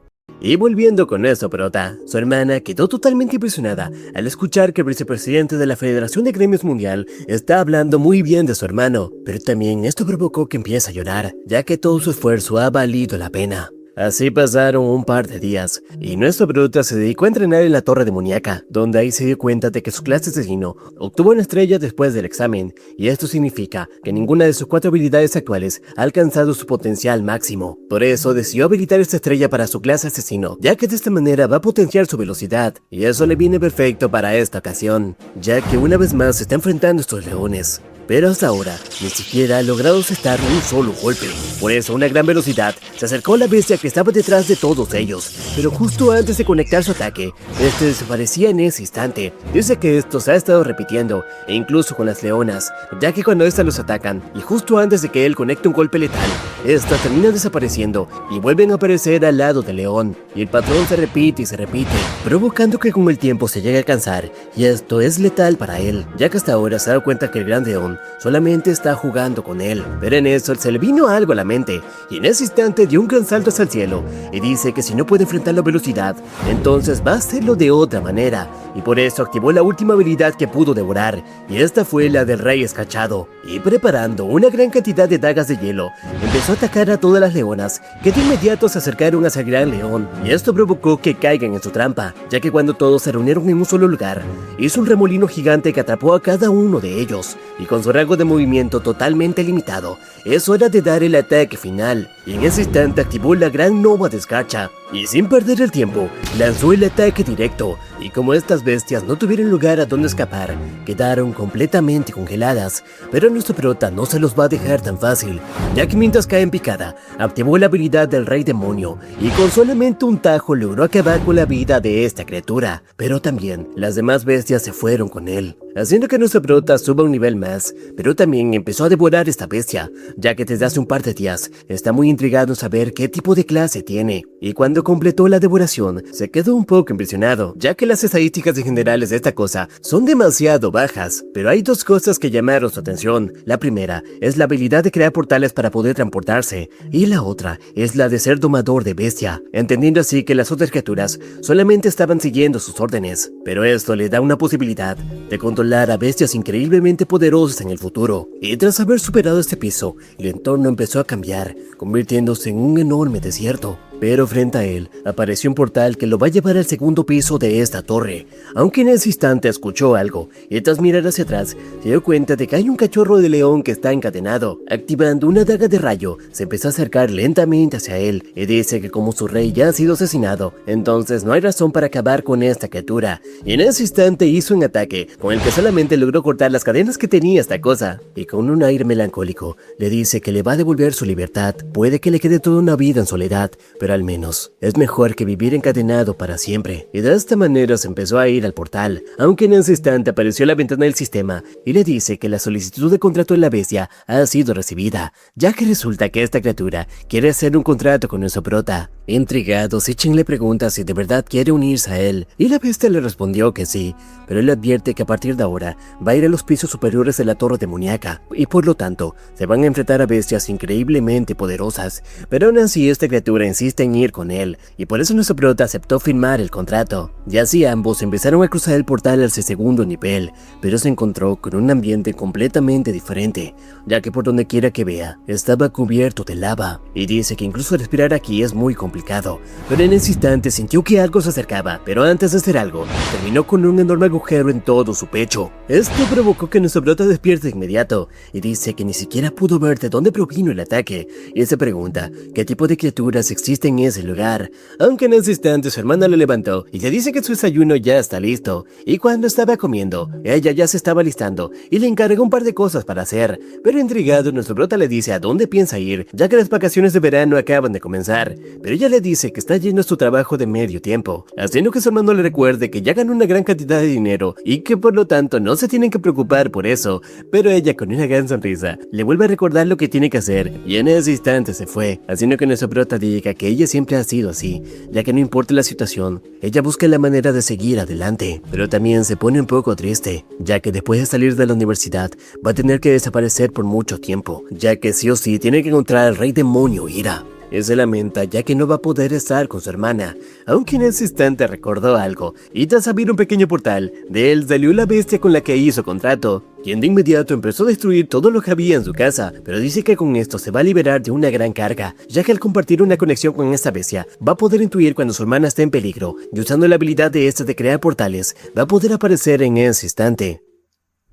Y volviendo con nuestro prota, su hermana quedó totalmente impresionada al escuchar que el vicepresidente de la Federación de Gremios Mundial está hablando muy bien de su hermano, pero también esto provocó que empiece a llorar, ya que todo su esfuerzo ha valido la pena. Así pasaron un par de días, y nuestro prota se dedicó a entrenar en la torre demoníaca, donde ahí se dio cuenta de que su clase asesino obtuvo una estrella después del examen, y esto significa que ninguna de sus 4 habilidades actuales ha alcanzado su potencial máximo. Por eso decidió habilitar esta estrella para su clase asesino, ya que de esta manera va a potenciar su velocidad, y eso le viene perfecto para esta ocasión, ya que una vez más se está enfrentando a estos leones. Pero hasta ahora, ni siquiera ha logrado aceptar un solo golpe. Por eso, a una gran velocidad, se acercó a la bestia que estaba detrás de todos ellos. Pero justo antes de conectar su ataque, este desaparecía en ese instante. Dice que esto se ha estado repitiendo, e incluso con las leonas, ya que cuando estas los atacan, y justo antes de que él conecte un golpe letal, estas terminan desapareciendo y vuelven a aparecer al lado del león. Y el patrón se repite y se repite, provocando que con el tiempo se llegue a cansar, y esto es letal para él, ya que hasta ahora se ha dado cuenta que el gran león solamente está jugando con él. Pero en eso se le vino algo a la mente, y en ese instante dio un gran salto hacia el cielo, y dice que si no puede enfrentar la velocidad, entonces va a hacerlo de otra manera, y por eso activó la última habilidad que pudo devorar, y esta fue la del Rey Escarchado, y preparando una gran cantidad de dagas de hielo, empezó a atacar a todas las leonas, que de inmediato se acercaron hacia el Gran León, y esto provocó que caigan en su trampa, ya que cuando todos se reunieron en un solo lugar, hizo un remolino gigante que atrapó a cada uno de ellos, y con su rango de movimiento totalmente limitado, es hora de dar el ataque final, y en ese instante activó la gran nova de escarcha, y sin perder el tiempo, lanzó el ataque directo, y como estas bestias no tuvieron lugar a donde escapar, quedaron completamente congeladas, pero nuestro prota no se los va a dejar tan fácil, ya que mientras cae en picada, activó la habilidad del Rey Demonio, y con solamente un tajo logró acabar con la vida de esta criatura, pero también las demás bestias se fueron con él, haciendo que nuestro prota suba un nivel más, pero también empezó a devorar esta bestia, ya que desde hace un par de días está muy intrigado en saber qué tipo de clase tiene, y cuando completó la devoración, se quedó un poco impresionado, ya que las estadísticas en generales de esta cosa son demasiado bajas, pero hay dos cosas que llamaron su atención. La primera es la habilidad de crear portales para poder transportarse, y la otra es la de ser domador de bestia, entendiendo así que las otras criaturas solamente estaban siguiendo sus órdenes, pero esto le da una posibilidad de controlar a bestias increíblemente poderosas en el futuro. Y tras haber superado este piso, el entorno empezó a cambiar, convirtiéndose en un enorme desierto. Pero frente a él, apareció un portal que lo va a llevar al segundo piso de esta torre, aunque en ese instante escuchó algo, y tras mirar hacia atrás, se dio cuenta de que hay un cachorro de león que está encadenado. Activando una daga de rayo, se empezó a acercar lentamente hacia él, y dice que como su rey ya ha sido asesinado, entonces no hay razón para acabar con esta criatura, y en ese instante hizo un ataque, con el que solamente logró cortar las cadenas que tenía esta cosa, y con un aire melancólico, le dice que le va a devolver su libertad, puede que le quede toda una vida en soledad, pero al menos es mejor que vivir encadenado para siempre. Y de esta manera se empezó a ir al portal, aunque en ese instante apareció la ventana del sistema y le dice que la solicitud de contrato de la bestia ha sido recibida, ya que resulta que esta criatura quiere hacer un contrato con nuestro prota. Intrigado, Sitchin le pregunta si de verdad quiere unirse a él, y la bestia le respondió que sí, pero él le advierte que a partir de ahora va a ir a los pisos superiores de la torre demoníaca, y por lo tanto se van a enfrentar a bestias increíblemente poderosas, pero aún así esta criatura insiste en ir con él, y por eso nuestro prota aceptó firmar el contrato. Y así ambos empezaron a cruzar el portal hacia el segundo nivel, pero se encontró con un ambiente completamente diferente, ya que por donde quiera que vea, estaba cubierto de lava, y dice que incluso respirar aquí es muy complicado, pero en ese instante sintió que algo se acercaba, pero antes de hacer algo, terminó con un enorme agujero en todo su pecho. Esto provocó que nuestro prota despierte de inmediato, y dice que ni siquiera pudo ver de dónde provino el ataque, y se pregunta qué tipo de criaturas existen en ese lugar, aunque en ese instante su hermana le levantó y le dice que su desayuno ya está listo, y cuando estaba comiendo, ella ya se estaba listando y le encargó un par de cosas para hacer, pero intrigado nuestro prota le dice a dónde piensa ir, ya que las vacaciones de verano acaban de comenzar, pero ella le dice que está yendo a su trabajo de medio tiempo, haciendo que su hermano le recuerde que ya ganó una gran cantidad de dinero y que por lo tanto no se tienen que preocupar por eso, pero ella con una gran sonrisa le vuelve a recordar lo que tiene que hacer, y en ese instante se fue, haciendo que nuestro prota diga que ella siempre ha sido así, ya que no importa la situación, ella busca la manera de seguir adelante, pero también se pone un poco triste, ya que después de salir de la universidad va a tener que desaparecer por mucho tiempo, ya que sí o sí tiene que encontrar al Rey Demonio Ira. Y se lamenta ya que no va a poder estar con su hermana, aunque en ese instante recordó algo, y tras abrir un pequeño portal, de él salió la bestia con la que hizo contrato, quien de inmediato empezó a destruir todo lo que había en su casa, pero dice que con esto se va a liberar de una gran carga, ya que al compartir una conexión con esta bestia, va a poder intuir cuando su hermana está en peligro, y usando la habilidad de esta de crear portales, va a poder aparecer en ese instante.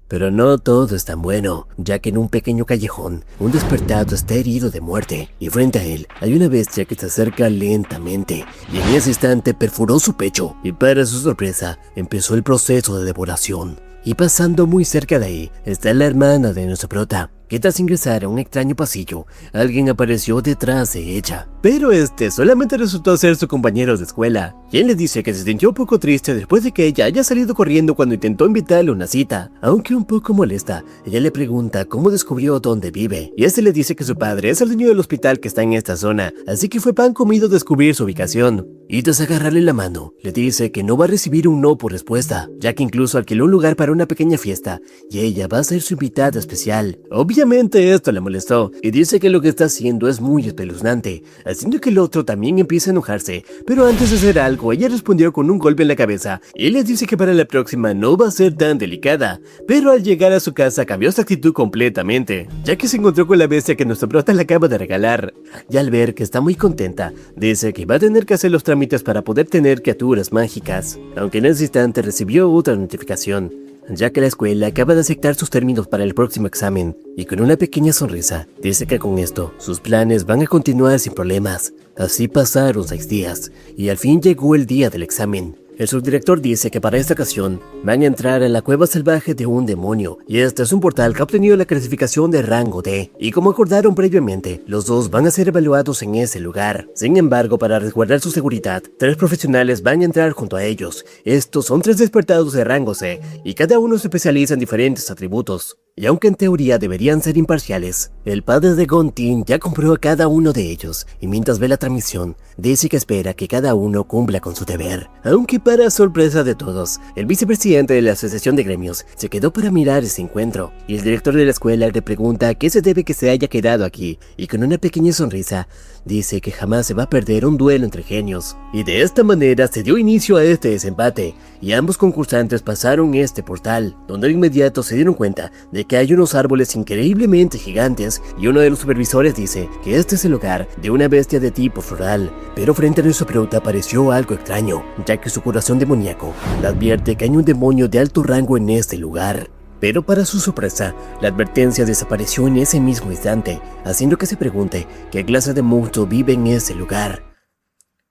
Pero no todo es tan bueno, ya que en un pequeño callejón, un despertado está herido de muerte, y frente a él hay una bestia que se acerca lentamente, y en ese instante perforó su pecho, y para su sorpresa, empezó el proceso de devoración. Y pasando muy cerca de ahí, está la hermana de nuestro prota, que tras ingresar a un extraño pasillo, alguien apareció detrás de ella. Pero este solamente resultó ser su compañero de escuela, quien le dice que se sintió un poco triste después de que ella haya salido corriendo cuando intentó invitarle a una cita. Aunque un poco molesta, ella le pregunta cómo descubrió dónde vive, y este le dice que su padre es el dueño del hospital que está en esta zona, así que fue pan comido descubrir su ubicación. Y tras agarrarle la mano, le dice que no va a recibir un no por respuesta, ya que incluso alquiló un lugar para una pequeña fiesta, y ella va a ser su invitada especial. Obviamente esto le molestó, y dice que lo que está haciendo es muy espeluznante, haciendo que el otro también empiece a enojarse, pero antes de hacer algo, ella respondió con un golpe en la cabeza, y les dice que para la próxima no va a ser tan delicada, pero al llegar a su casa cambió su actitud completamente, ya que se encontró con la bestia que nuestro prota le acaba de regalar, y al ver que está muy contenta, dice que va a tener que hacer los trámites para poder tener criaturas mágicas, aunque en ese instante recibió otra notificación, ya que la escuela acaba de aceptar sus términos para el próximo examen, y con una pequeña sonrisa, dice que con esto, sus planes van a continuar sin problemas. Así pasaron 6 días, y al fin llegó el día del examen. El subdirector dice que para esta ocasión van a entrar en la cueva salvaje de un demonio, y este es un portal que ha obtenido la clasificación de rango D, y como acordaron previamente, los dos van a ser evaluados en ese lugar. Sin embargo, para resguardar su seguridad, 3 profesionales van a entrar junto a ellos. Estos son 3 despertados de rango C, y cada uno se especializa en diferentes atributos. Y aunque en teoría deberían ser imparciales, el padre de Gontin ya compró a cada uno de ellos, y mientras ve la transmisión, dice que espera que cada uno cumpla con su deber. Aunque para sorpresa de todos, el vicepresidente de la asociación de gremios se quedó para mirar ese encuentro, y el director de la escuela le pregunta a qué se debe que se haya quedado aquí, y con una pequeña sonrisa, dice que jamás se va a perder un duelo entre genios. Y de esta manera se dio inicio a este desempate, y ambos concursantes pasaron este portal, donde de inmediato se dieron cuenta de que hay unos árboles increíblemente gigantes, y uno de los supervisores dice que este es el hogar de una bestia de tipo floral. Pero frente a nuestro prota apareció algo extraño, ya que su corazón demoníaco le advierte que hay un demonio de alto rango en este lugar. Pero para su sorpresa, la advertencia desapareció en ese mismo instante, haciendo que se pregunte qué clase de monstruo vive en ese lugar.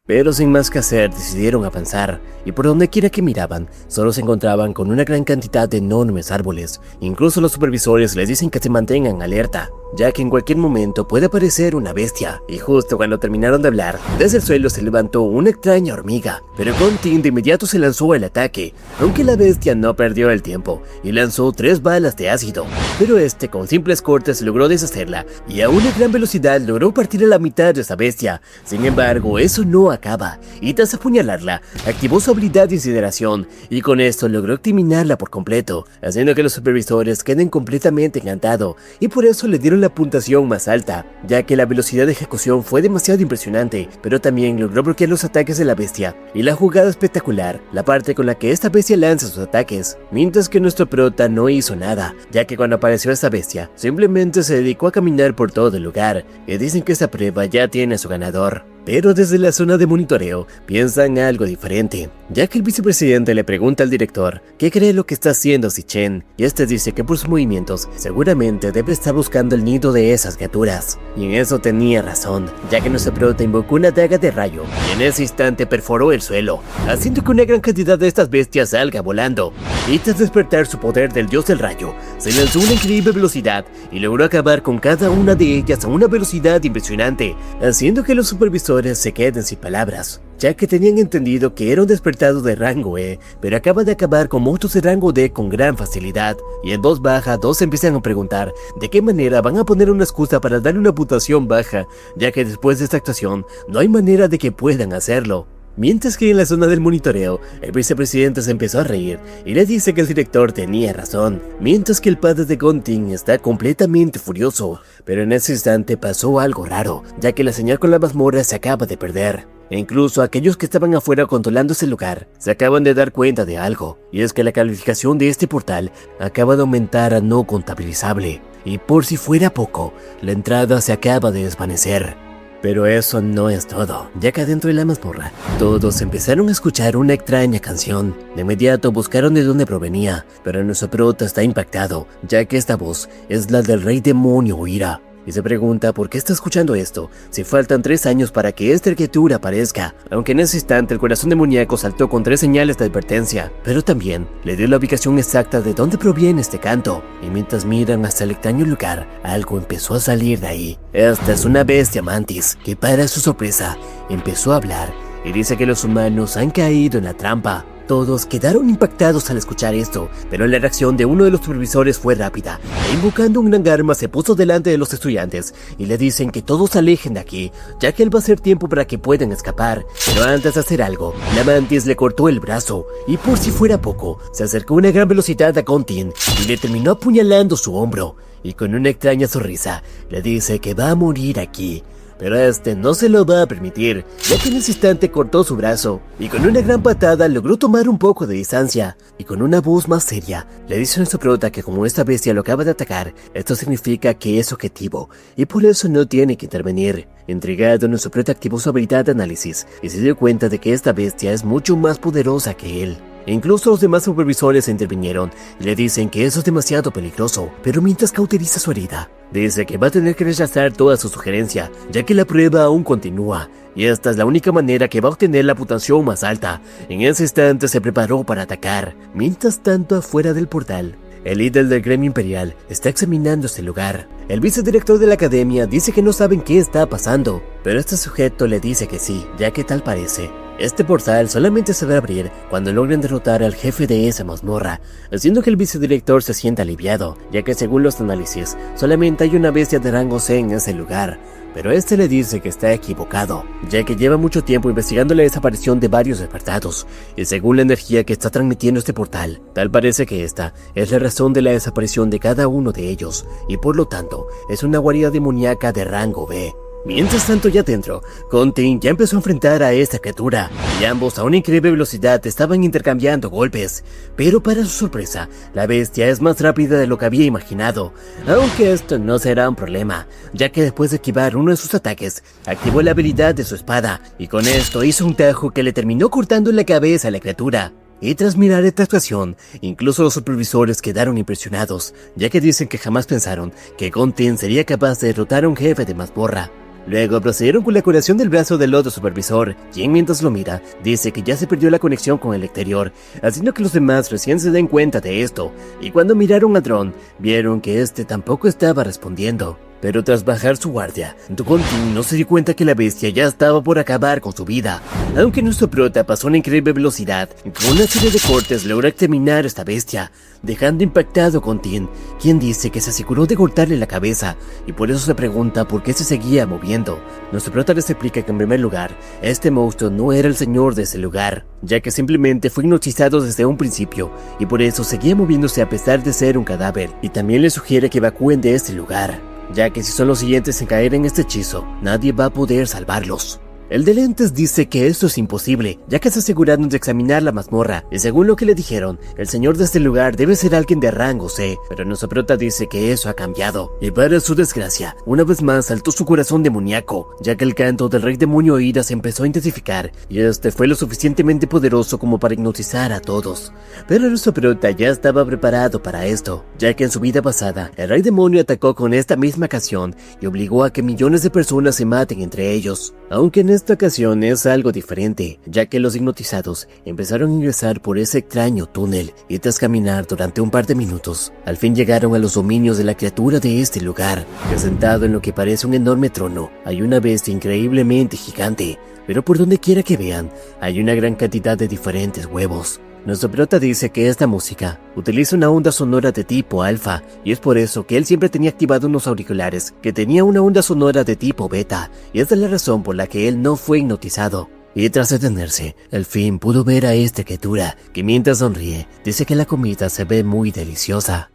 Pero sin más que hacer, decidieron avanzar, y por donde quiera que miraban, solo se encontraban con una gran cantidad de enormes árboles. Incluso los supervisores les dicen que se mantengan alerta, ya que en cualquier momento puede aparecer una bestia. Y justo cuando terminaron de hablar, desde el suelo se levantó una extraña hormiga, pero Gontin de inmediato se lanzó al ataque, aunque la bestia no perdió el tiempo, y lanzó 3 balas de ácido, pero este con simples cortes logró deshacerla, y a una gran velocidad logró partir a la mitad de esa bestia. Sin embargo, eso no acaba, y tras apuñalarla, activó su habilidad de incineración, y con esto logró exterminarla por completo, haciendo que los supervisores queden completamente encantados, y por eso le dieron la puntuación más alta, ya que la velocidad de ejecución fue demasiado impresionante, pero también logró bloquear los ataques de la bestia, y la jugada espectacular, la parte con la que esta bestia lanza sus ataques, mientras que nuestro prota no hizo nada, ya que cuando apareció esta bestia, simplemente se dedicó a caminar por todo el lugar, y dicen que esta prueba ya tiene a su ganador. Pero desde la zona de monitoreo piensan algo diferente, ya que el vicepresidente le pregunta al director qué cree lo que está haciendo Zichen, y este dice que por sus movimientos seguramente debe estar buscando el nido de esas criaturas. Y en eso tenía razón, ya que nuestro prota invocó una daga de rayo, y en ese instante perforó el suelo, haciendo que una gran cantidad de estas bestias salga volando. Y tras despertar su poder del dios del rayo, se lanzó a una increíble velocidad y logró acabar con cada una de ellas a una velocidad impresionante, haciendo que los supervisores se queden sin palabras, ya que tenían entendido que era un despertado de rango E, pero acaba de acabar con monstruos de rango D con gran facilidad, y en voz baja todos empiezan a preguntar de qué manera van a poner una excusa para darle una puntuación baja, ya que después de esta actuación no hay manera de que puedan hacerlo. Mientras que en la zona del monitoreo, el vicepresidente se empezó a reír y le dice que el director tenía razón, mientras que el padre de Gontin está completamente furioso. Pero en ese instante pasó algo raro, ya que la señal con la mazmorra se acaba de perder. E incluso aquellos que estaban afuera controlando ese lugar se acaban de dar cuenta de algo, y es que la calificación de este portal acaba de aumentar a no contabilizable, y por si fuera poco, la entrada se acaba de desvanecer. Pero eso no es todo, ya que adentro de la mazmorra, todos empezaron a escuchar una extraña canción. De inmediato buscaron de dónde provenía, pero nuestro prota está impactado, ya que esta voz es la del rey demonio Uira. y se pregunta por qué está escuchando esto, si faltan 3 años para que esta criatura aparezca, aunque en ese instante el corazón demoníaco saltó con 3 señales de advertencia, pero también le dio la ubicación exacta de dónde proviene este canto, y mientras miran hasta el extraño lugar, algo empezó a salir de ahí. Esta es una bestia mantis, que para su sorpresa, empezó a hablar, y dice que los humanos han caído en la trampa. Todos quedaron impactados al escuchar esto, pero la reacción de uno de los supervisores fue rápida, e invocando un gran arma se puso delante de los estudiantes y le dicen que todos se alejen de aquí, ya que él va a hacer tiempo para que puedan escapar. Pero antes de hacer algo, la mantis le cortó el brazo, y por si fuera poco, se acercó a una gran velocidad a Contin y le terminó apuñalando su hombro, y con una extraña sonrisa le dice que va a morir aquí. Pero este no se lo va a permitir, ya que en ese instante cortó su brazo, y con una gran patada logró tomar un poco de distancia, y con una voz más seria, le dice a su prota que como esta bestia lo acaba de atacar, esto significa que es objetivo, y por eso no tiene que intervenir. Intrigado, nuestro prota activó su habilidad de análisis, y se dio cuenta de que esta bestia es mucho más poderosa que él. Incluso los demás supervisores intervinieron y le dicen que eso es demasiado peligroso, pero mientras cauteriza su herida, dice que va a tener que rechazar toda su sugerencia, ya que la prueba aún continúa, y esta es la única manera que va a obtener la puntuación más alta. En ese instante se preparó para atacar. Mientras tanto, afuera del portal, el líder del gremio imperial está examinando este lugar. El vicedirector de la academia dice que no saben qué está pasando, pero este sujeto le dice que sí, ya que tal parece. Este portal solamente se va a abrir cuando logren derrotar al jefe de esa mazmorra, haciendo que el vicedirector se sienta aliviado, ya que según los análisis, solamente hay una bestia de rango C en ese lugar. Pero este le dice que está equivocado, ya que lleva mucho tiempo investigando la desaparición de varios despertados, y según la energía que está transmitiendo este portal, tal parece que esta es la razón de la desaparición de cada uno de ellos, y por lo tanto, es una guarida demoníaca de rango B. Mientras tanto, ya dentro, Contin ya empezó a enfrentar a esta criatura, y ambos a una increíble velocidad estaban intercambiando golpes, pero para su sorpresa, la bestia es más rápida de lo que había imaginado, aunque esto no será un problema, ya que después de esquivar uno de sus ataques, activó la habilidad de su espada, y con esto hizo un tajo que le terminó cortando la cabeza a la criatura. Y tras mirar esta actuación, incluso los supervisores quedaron impresionados, ya que dicen que jamás pensaron que Contin sería capaz de derrotar a un jefe de mazmorra. Luego procedieron con la curación del brazo del otro supervisor, quien mientras lo mira, dice que ya se perdió la conexión con el exterior, haciendo que los demás recién se den cuenta de esto, y cuando miraron al dron, vieron que este tampoco estaba respondiendo. Pero tras bajar su guardia, Contin no se dio cuenta que la bestia ya estaba por acabar con su vida. Aunque nuestro prota pasó a una increíble velocidad, con una serie de cortes logró exterminar a esta bestia, dejando impactado a Contin, quien dice que se aseguró de cortarle la cabeza, y por eso se pregunta por qué se seguía moviendo. Nuestro prota les explica que en primer lugar, este monstruo no era el señor de ese lugar, ya que simplemente fue hipnotizado desde un principio, y por eso seguía moviéndose a pesar de ser un cadáver, y también le sugiere que evacúen de este lugar, ya que si son los siguientes en caer en este hechizo, nadie va a poder salvarlos. El de lentes dice que esto es imposible, ya que se aseguraron de examinar la mazmorra, y según lo que le dijeron, el señor de este lugar debe ser alguien de rango C, pero nuestro prota dice que eso ha cambiado, y para su desgracia, una vez más saltó su corazón demoníaco, ya que el canto del rey demonio Ira se empezó a intensificar, y este fue lo suficientemente poderoso como para hipnotizar a todos. Pero nuestro prota ya estaba preparado para esto, ya que en su vida pasada, el rey demonio atacó con esta misma ocasión, y obligó a que millones de personas se maten entre ellos, aunque en esta ocasión es algo diferente, ya que los hipnotizados empezaron a ingresar por ese extraño túnel y tras caminar durante un par de minutos, al fin llegaron a los dominios de la criatura de este lugar, que sentado en lo que parece un enorme trono, hay una bestia increíblemente gigante, pero por donde quiera que vean, hay una gran cantidad de diferentes huevos. Nuestro prota dice que esta música utiliza una onda sonora de tipo alfa, y es por eso que él siempre tenía activado unos auriculares que tenía una onda sonora de tipo beta, y esta es la razón por la que él no fue hipnotizado. Y tras detenerse, al fin pudo ver a esta criatura, que mientras sonríe, dice que la comida se ve muy deliciosa.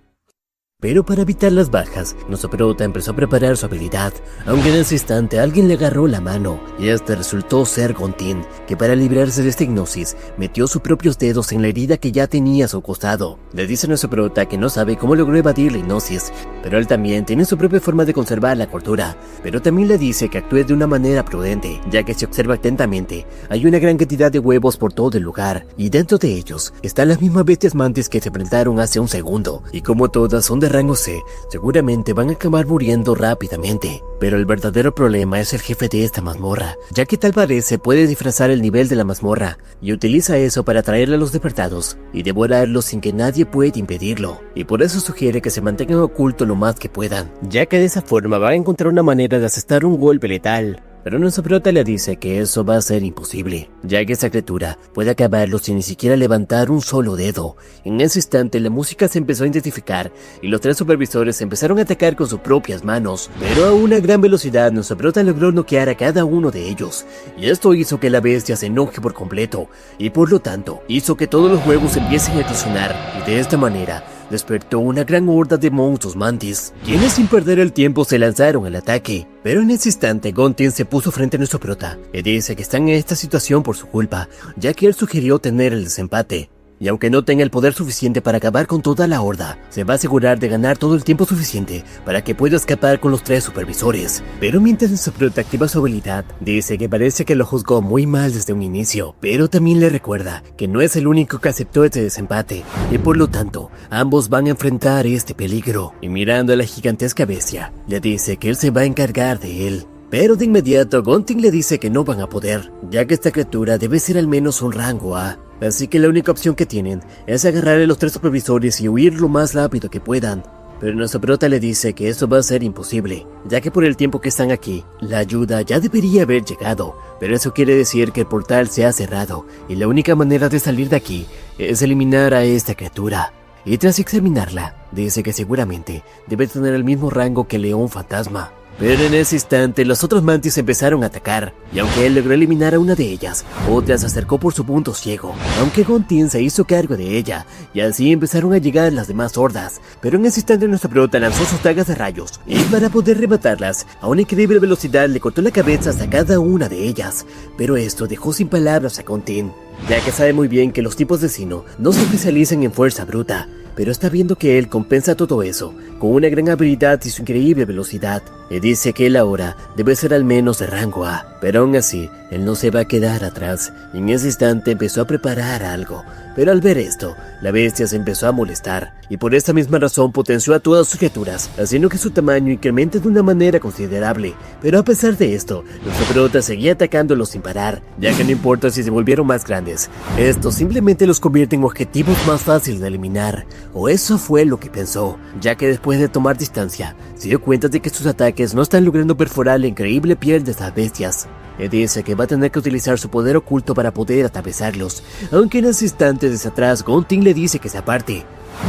Pero para evitar las bajas, nuestro prota empezó a preparar su habilidad, aunque en ese instante alguien le agarró la mano, y este resultó ser Contin, que para librarse de esta hipnosis, metió sus propios dedos en la herida que ya tenía a su costado. Le dice a nuestro prota que no sabe cómo logró evadir la hipnosis, pero él también tiene su propia forma de conservar la cordura, pero también le dice que actúe de una manera prudente, ya que si observa atentamente, hay una gran cantidad de huevos por todo el lugar, y dentro de ellos están las mismas bestias mantis que se enfrentaron hace un segundo, y como todas son de rango C, seguramente van a acabar muriendo rápidamente. Pero el verdadero problema es el jefe de esta mazmorra, ya que tal parece puede disfrazar el nivel de la mazmorra y utiliza eso para atraer a los despertados y devorarlos sin que nadie pueda impedirlo. Y por eso sugiere que se mantengan ocultos lo más que puedan, ya que de esa forma van a encontrar una manera de asestar un golpe letal. Pero nuestro prota le dice que eso va a ser imposible, ya que esa criatura puede acabarlo sin ni siquiera levantar un solo dedo. En ese instante la música se empezó a intensificar y los 3 supervisores empezaron a atacar con sus propias manos, pero a una gran velocidad nuestro prota logró noquear a cada uno de ellos, y esto hizo que la bestia se enoje por completo, y por lo tanto hizo que todos los huevos empiecen a eclosionar, y de esta manera despertó una gran horda de monstruos mantis, quienes sin perder el tiempo se lanzaron al ataque. Pero en ese instante Gontin se puso frente a nuestro prota y dice que están en esta situación por su culpa, ya que él sugirió tener el desempate. Y aunque no tenga el poder suficiente para acabar con toda la horda, se va a asegurar de ganar todo el tiempo suficiente para que pueda escapar con los 3 supervisores. Pero mientras nuestro prota activa su habilidad, dice que parece que lo juzgó muy mal desde un inicio, pero también le recuerda que no es el único que aceptó este desempate, y por lo tanto, ambos van a enfrentar este peligro. Y mirando a la gigantesca bestia, le dice que él se va a encargar de él. Pero de inmediato Gontin le dice que no van a poder, ya que esta criatura debe ser al menos un rango A. Así que la única opción que tienen es agarrar a los 3 supervisores y huir lo más rápido que puedan. Pero nuestro prota le dice que eso va a ser imposible, ya que por el tiempo que están aquí, la ayuda ya debería haber llegado. Pero eso quiere decir que el portal se ha cerrado, y la única manera de salir de aquí es eliminar a esta criatura. Y tras examinarla, dice que seguramente debe tener el mismo rango que el león fantasma. Pero en ese instante los otros mantis empezaron a atacar, y aunque él logró eliminar a una de ellas, otra se acercó por su punto ciego, aunque Gontin se hizo cargo de ella, y así empezaron a llegar las demás hordas. Pero en ese instante nuestro prota lanzó sus dagas de rayos, y para poder rematarlas, a una increíble velocidad le cortó la cabeza a cada una de ellas. Pero esto dejó sin palabras a Gontin, ya que sabe muy bien que los tipos de Sinnoh no se especializan en fuerza bruta, pero está viendo que él compensa todo eso con una gran habilidad y su increíble velocidad, y dice que él ahora debe ser al menos de rango A, pero aún así, él no se va a quedar atrás, y en ese instante empezó a preparar algo. Pero al ver esto, la bestia se empezó a molestar, y por esta misma razón potenció a todas sus criaturas, haciendo que su tamaño incremente de una manera considerable. Pero a pesar de esto, nuestro prota seguía atacándolos sin parar, ya que no importa si se volvieron más grandes, esto simplemente los convierte en objetivos más fáciles de eliminar, o eso fue lo que pensó, ya que después de tomar distancia, se dio cuenta de que sus ataques no están logrando perforar la increíble piel de estas bestias. Y dice que va a tener que utilizar su poder oculto para poder atravesarlos, aunque en ese instante desde atrás Gontin le dice que se aparte,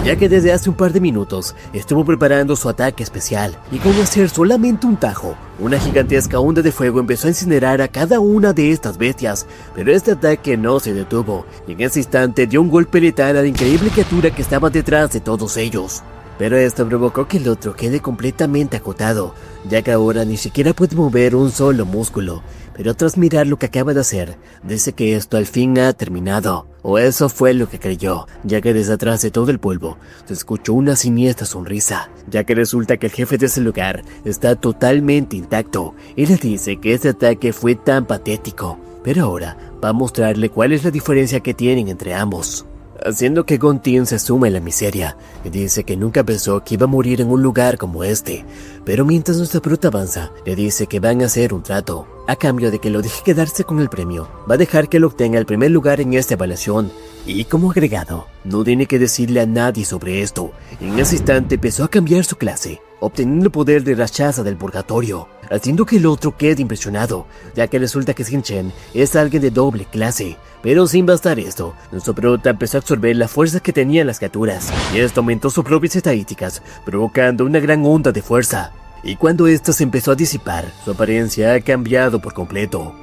ya que desde hace un par de minutos estuvo preparando su ataque especial, y con hacer solamente un tajo, una gigantesca onda de fuego empezó a incinerar a cada una de estas bestias. Pero este ataque no se detuvo, y en ese instante dio un golpe letal a la increíble criatura que estaba detrás de todos ellos. Pero esto provocó que el otro quede completamente agotado, ya que ahora ni siquiera puede mover un solo músculo. Pero tras mirar lo que acaba de hacer, dice que esto al fin ha terminado, o eso fue lo que creyó, ya que desde atrás de todo el polvo se escuchó una siniestra sonrisa, ya que resulta que el jefe de ese lugar está totalmente intacto, y le dice que este ataque fue tan patético, pero ahora va a mostrarle cuál es la diferencia que tienen entre ambos, haciendo que Gontin se suma en la miseria, y dice que nunca pensó que iba a morir en un lugar como este. Pero mientras nuestra prota avanza, le dice que van a hacer un trato. A cambio de que lo deje quedarse con el premio, va a dejar que lo obtenga el primer lugar en esta evaluación. Y como agregado, no tiene que decirle a nadie sobre esto. En ese instante empezó a cambiar su clase, obteniendo el poder de Rakshasa del purgatorio, haciendo que el otro quede impresionado, ya que resulta que Shin-Chen es alguien de doble clase. Pero sin bastar esto, nuestro prota empezó a absorber la fuerza que tenían las criaturas, y esto aumentó sus propias estadísticas, provocando una gran onda de fuerza. Y cuando esta se empezó a disipar, su apariencia ha cambiado por completo.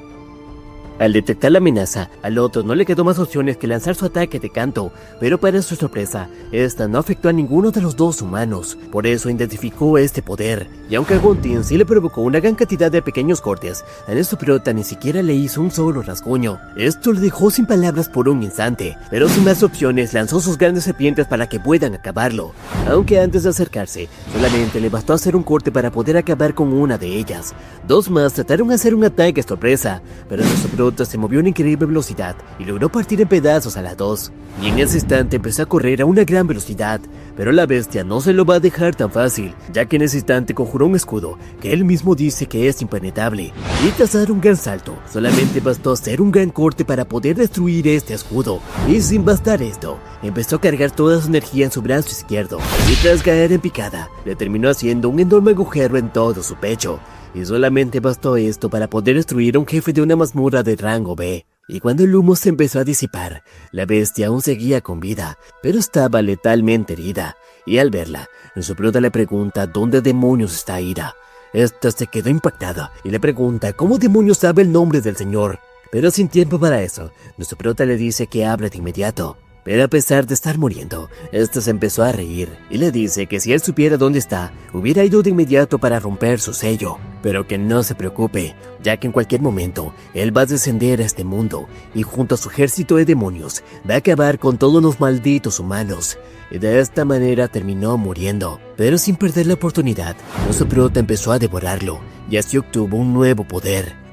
Al detectar la amenaza, al otro no le quedó más opciones que lanzar su ataque de canto, pero para su sorpresa, esta no afectó a ninguno de los dos humanos, por eso identificó este poder, y aunque a Gontin sí le provocó una gran cantidad de pequeños cortes, a nuestro prota ni siquiera le hizo un solo rasguño. Esto le dejó sin palabras por un instante, pero sin más opciones lanzó sus grandes serpientes para que puedan acabarlo, aunque antes de acercarse, solamente le bastó hacer un corte para poder acabar con una de ellas. Dos más trataron de hacer un ataque sorpresa, pero nuestro prota prota se movió a una increíble velocidad y logró partir en pedazos a las dos. Y en ese instante empezó a correr a una gran velocidad, pero la bestia no se lo va a dejar tan fácil, ya que en ese instante conjuró un escudo que él mismo dice que es impenetrable. Y tras dar un gran salto, solamente bastó hacer un gran corte para poder destruir este escudo. Y sin bastar esto, empezó a cargar toda su energía en su brazo izquierdo, y tras caer en picada, le terminó haciendo un enorme agujero en todo su pecho. Y solamente bastó esto para poder destruir a un jefe de una mazmorra de rango B. Y cuando el humo se empezó a disipar, la bestia aún seguía con vida, pero estaba letalmente herida. Y al verla, su prota le pregunta dónde demonios está Ira. Esta se quedó impactada y le pregunta cómo demonios sabe el nombre del señor. Pero sin tiempo para eso, nuestro prota le dice que hable de inmediato. Pero a pesar de estar muriendo, esta se empezó a reír y le dice que si él supiera dónde está, hubiera ido de inmediato para romper su sello, pero que no se preocupe, ya que en cualquier momento él va a descender a este mundo y junto a su ejército de demonios va a acabar con todos los malditos humanos. Y de esta manera terminó muriendo, pero sin perder la oportunidad, nuestro prota empezó a devorarlo y así obtuvo un nuevo poder.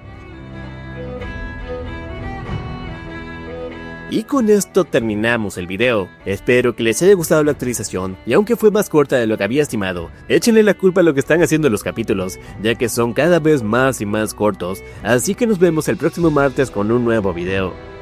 Y con esto terminamos el video. Espero que les haya gustado la actualización, y aunque fue más corta de lo que había estimado, échenle la culpa a lo que están haciendo los capítulos, ya que son cada vez más y más cortos, así que nos vemos el próximo martes con un nuevo video.